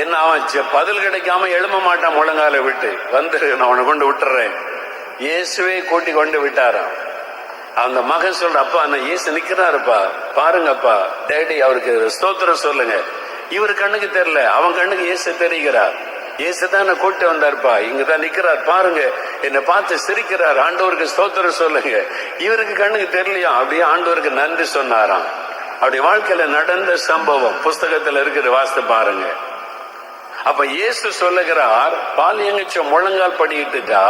என்ன அவன் பதில் கிடைக்காம எழும்ப மாட்டான். முழங்கால விட்டு வந்துரு, நான் அவனை கொண்டு விட்டுறேன். இயேசுவே கூட்டி கொண்டு விட்டாராம். அந்த மகன் சொல்ற, அப்பா நான் இயேசு நிக்கிறாருப்பா, பாருங்கப்பா. டேடி அவருக்கு ஸ்தோத்திரம் சொல்லுங்க. இவரு கண்ணுக்கு தெரியல, அவன் கண்ணுக்கு இயேசு தெரிகிறார். இயேசுதான கூட்டு வந்தாருப்பா, இங்கதான் நிக்கிறார் பாருங்க, என்னை பார்த்து சிரிக்கிறார், ஆண்டவருக்கு ஸ்தோத்திரம் சொல்லுங்க. இவருக்கு கண்ணுக்கு தெரியலையா? அப்படியே ஆண்டவருக்கு நன்றி சொன்னாராம். அப்படி வாழ்க்கையில நடந்த சம்பவம் புஸ்தகத்துல இருக்குது, வாசித்து பாருங்க. அப்ப இயேசு சொல்லுகிறார், பால் எங்கச்ச முழங்கால் படிக்கிட்டுட்டா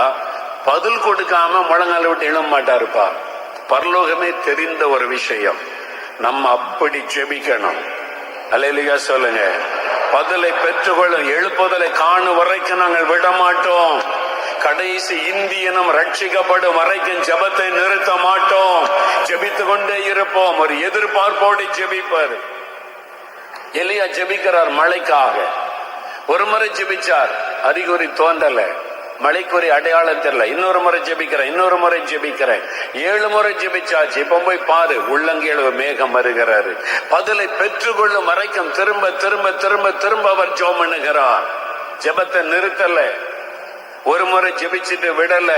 பதில் கொடுக்காம முழங்கால் விட்டு எழும்ப மாட்டாருப்பா. பரலோகமே தெரிந்த ஒரு விஷயம், நம்ம அப்படி ஜெபிக்கணும். அல்லேலூயா சொல்லுங்க. பதிலை பெற்றுக்கொள்ளும், எழுப்புதலை காணும் வரைக்கும் நாங்கள் விட மாட்டோம். கடைசி இந்தியனும் ரட்சிக்கப்படும் வரைக்கும் ஜெபத்தை நிறுத்த மாட்டோம். ஜெபித்து கொண்டே இருப்போம். ஒரு எதிர்பார்ப்போடு ஜெபிப்பார். எலியா ஜெபிக்கிறார் மழைக்காக. ஒரு முறை ஜெபிச்சார், அறிகுறி தோன்றல, மழைக்குறி அடையாளம் தெரியல. இன்னொரு முறை ஜெபிக்கிறேன், இன்னொரு முறை ஜெபிக்கிறேன். 7 முறை ஜெபிச்சாச்சு. இப்ப போய் பாரு, உள்ளங்கையில மேகம் வருகிறாரு. பதிலை பெற்றுக்கொள்ளும் வரைக்கும் திரும்ப திரும்ப திரும்ப திரும்ப அவர் ஜெபம் பண்ணுகிறார். ஜெபத்தை நிறுத்தல, ஒரு முறை ஜெபிச்சுட்டு விடல,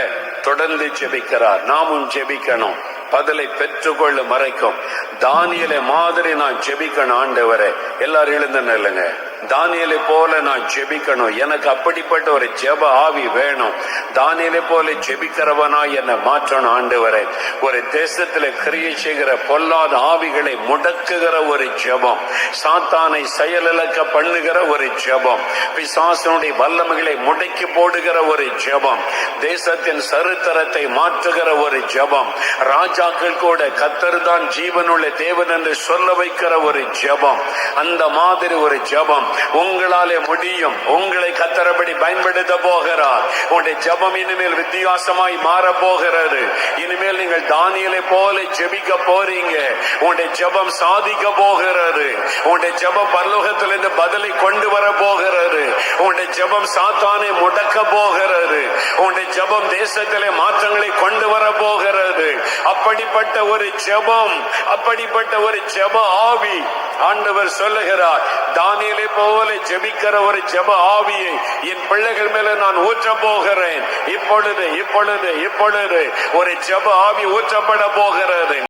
தொடர்ந்து ஜெபிக்கிறார். நாமும் ஜெபிக்கணும், பதிலை பெற்றுக்கொள்ளும் வரைக்கும். தானியேலை மாதிரி நான் ஜெபிக்கணும். ஆண்டவரே, எல்லாரும் எழுந்து நில்லுங்க. தானியேலை போல நான் ஜெபிக்கணும். எனக்கு அப்படிப்பட்ட ஒரு ஜெப ஆவி வேணும். தானியேலை போல ஜெபிக்கிறவனா என்னை மாற்றணும் ஆண்டவரே. ஒரு தேசத்துல கிரியை செய்கிற பொல்லாத ஆவிகளை முடக்குகிற ஒரு ஜெபம், சாத்தானை செயலிழக்க பண்ணுகிற ஒரு ஜெபம், பிசாசனுடைய வல்லமைகளை முடக்கி போடுகிற ஒரு ஜெபம், தேசத்தின் சரித்திரத்தை மாற்றுகிற ஒரு ஜெபம், ராஜாக்கள் கூட கர்த்தர் தான் ஜீவனுள்ள தேவன் என்று சொல்ல வைக்கிற ஒரு ஜெபம். அந்த மாதிரி ஒரு ஜெபம் உங்களாலே முடியும். உங்களை கர்த்தரபடி பயன்படுத்த போகிறார். உங்களுடைய ஜெபம் இனிமேல் வித்தியாசமாய் மாற போகிறது. இனிமேல் நீங்கள் தானியேலை போல ஜெபிக்க போறீங்க. உங்களுடைய ஜெபம் சாதிக்க போகிறது. உங்களுடைய ஜெபம் பரலோகத்திலிருந்து பதிலை கொண்டு வர போகிறது. உங்களுடைய ஜெபம் சாத்தானை முடக்க போகிறது. உங்களுடைய ஜெபம் தேசத்திலே மாற்றங்களை கொண்டு வர போகிறது. அப்படிப்பட்ட ஒரு ஜெபம், அப்படிப்பட்ட ஒரு ஜெப ஆவி ஆண்டவர் சொல்லுகிறார். தானியேலை போல ஜெபிக்கிற ஒரு ஜெப ஆவியை என் பிள்ளைகள் மேல நான் ஊற்ற போகிறேன். இப்பொழுது இப்பொழுது இப்பொழுது ஒரு ஜெப ஆவி ஊற்றப்பட போகிறது.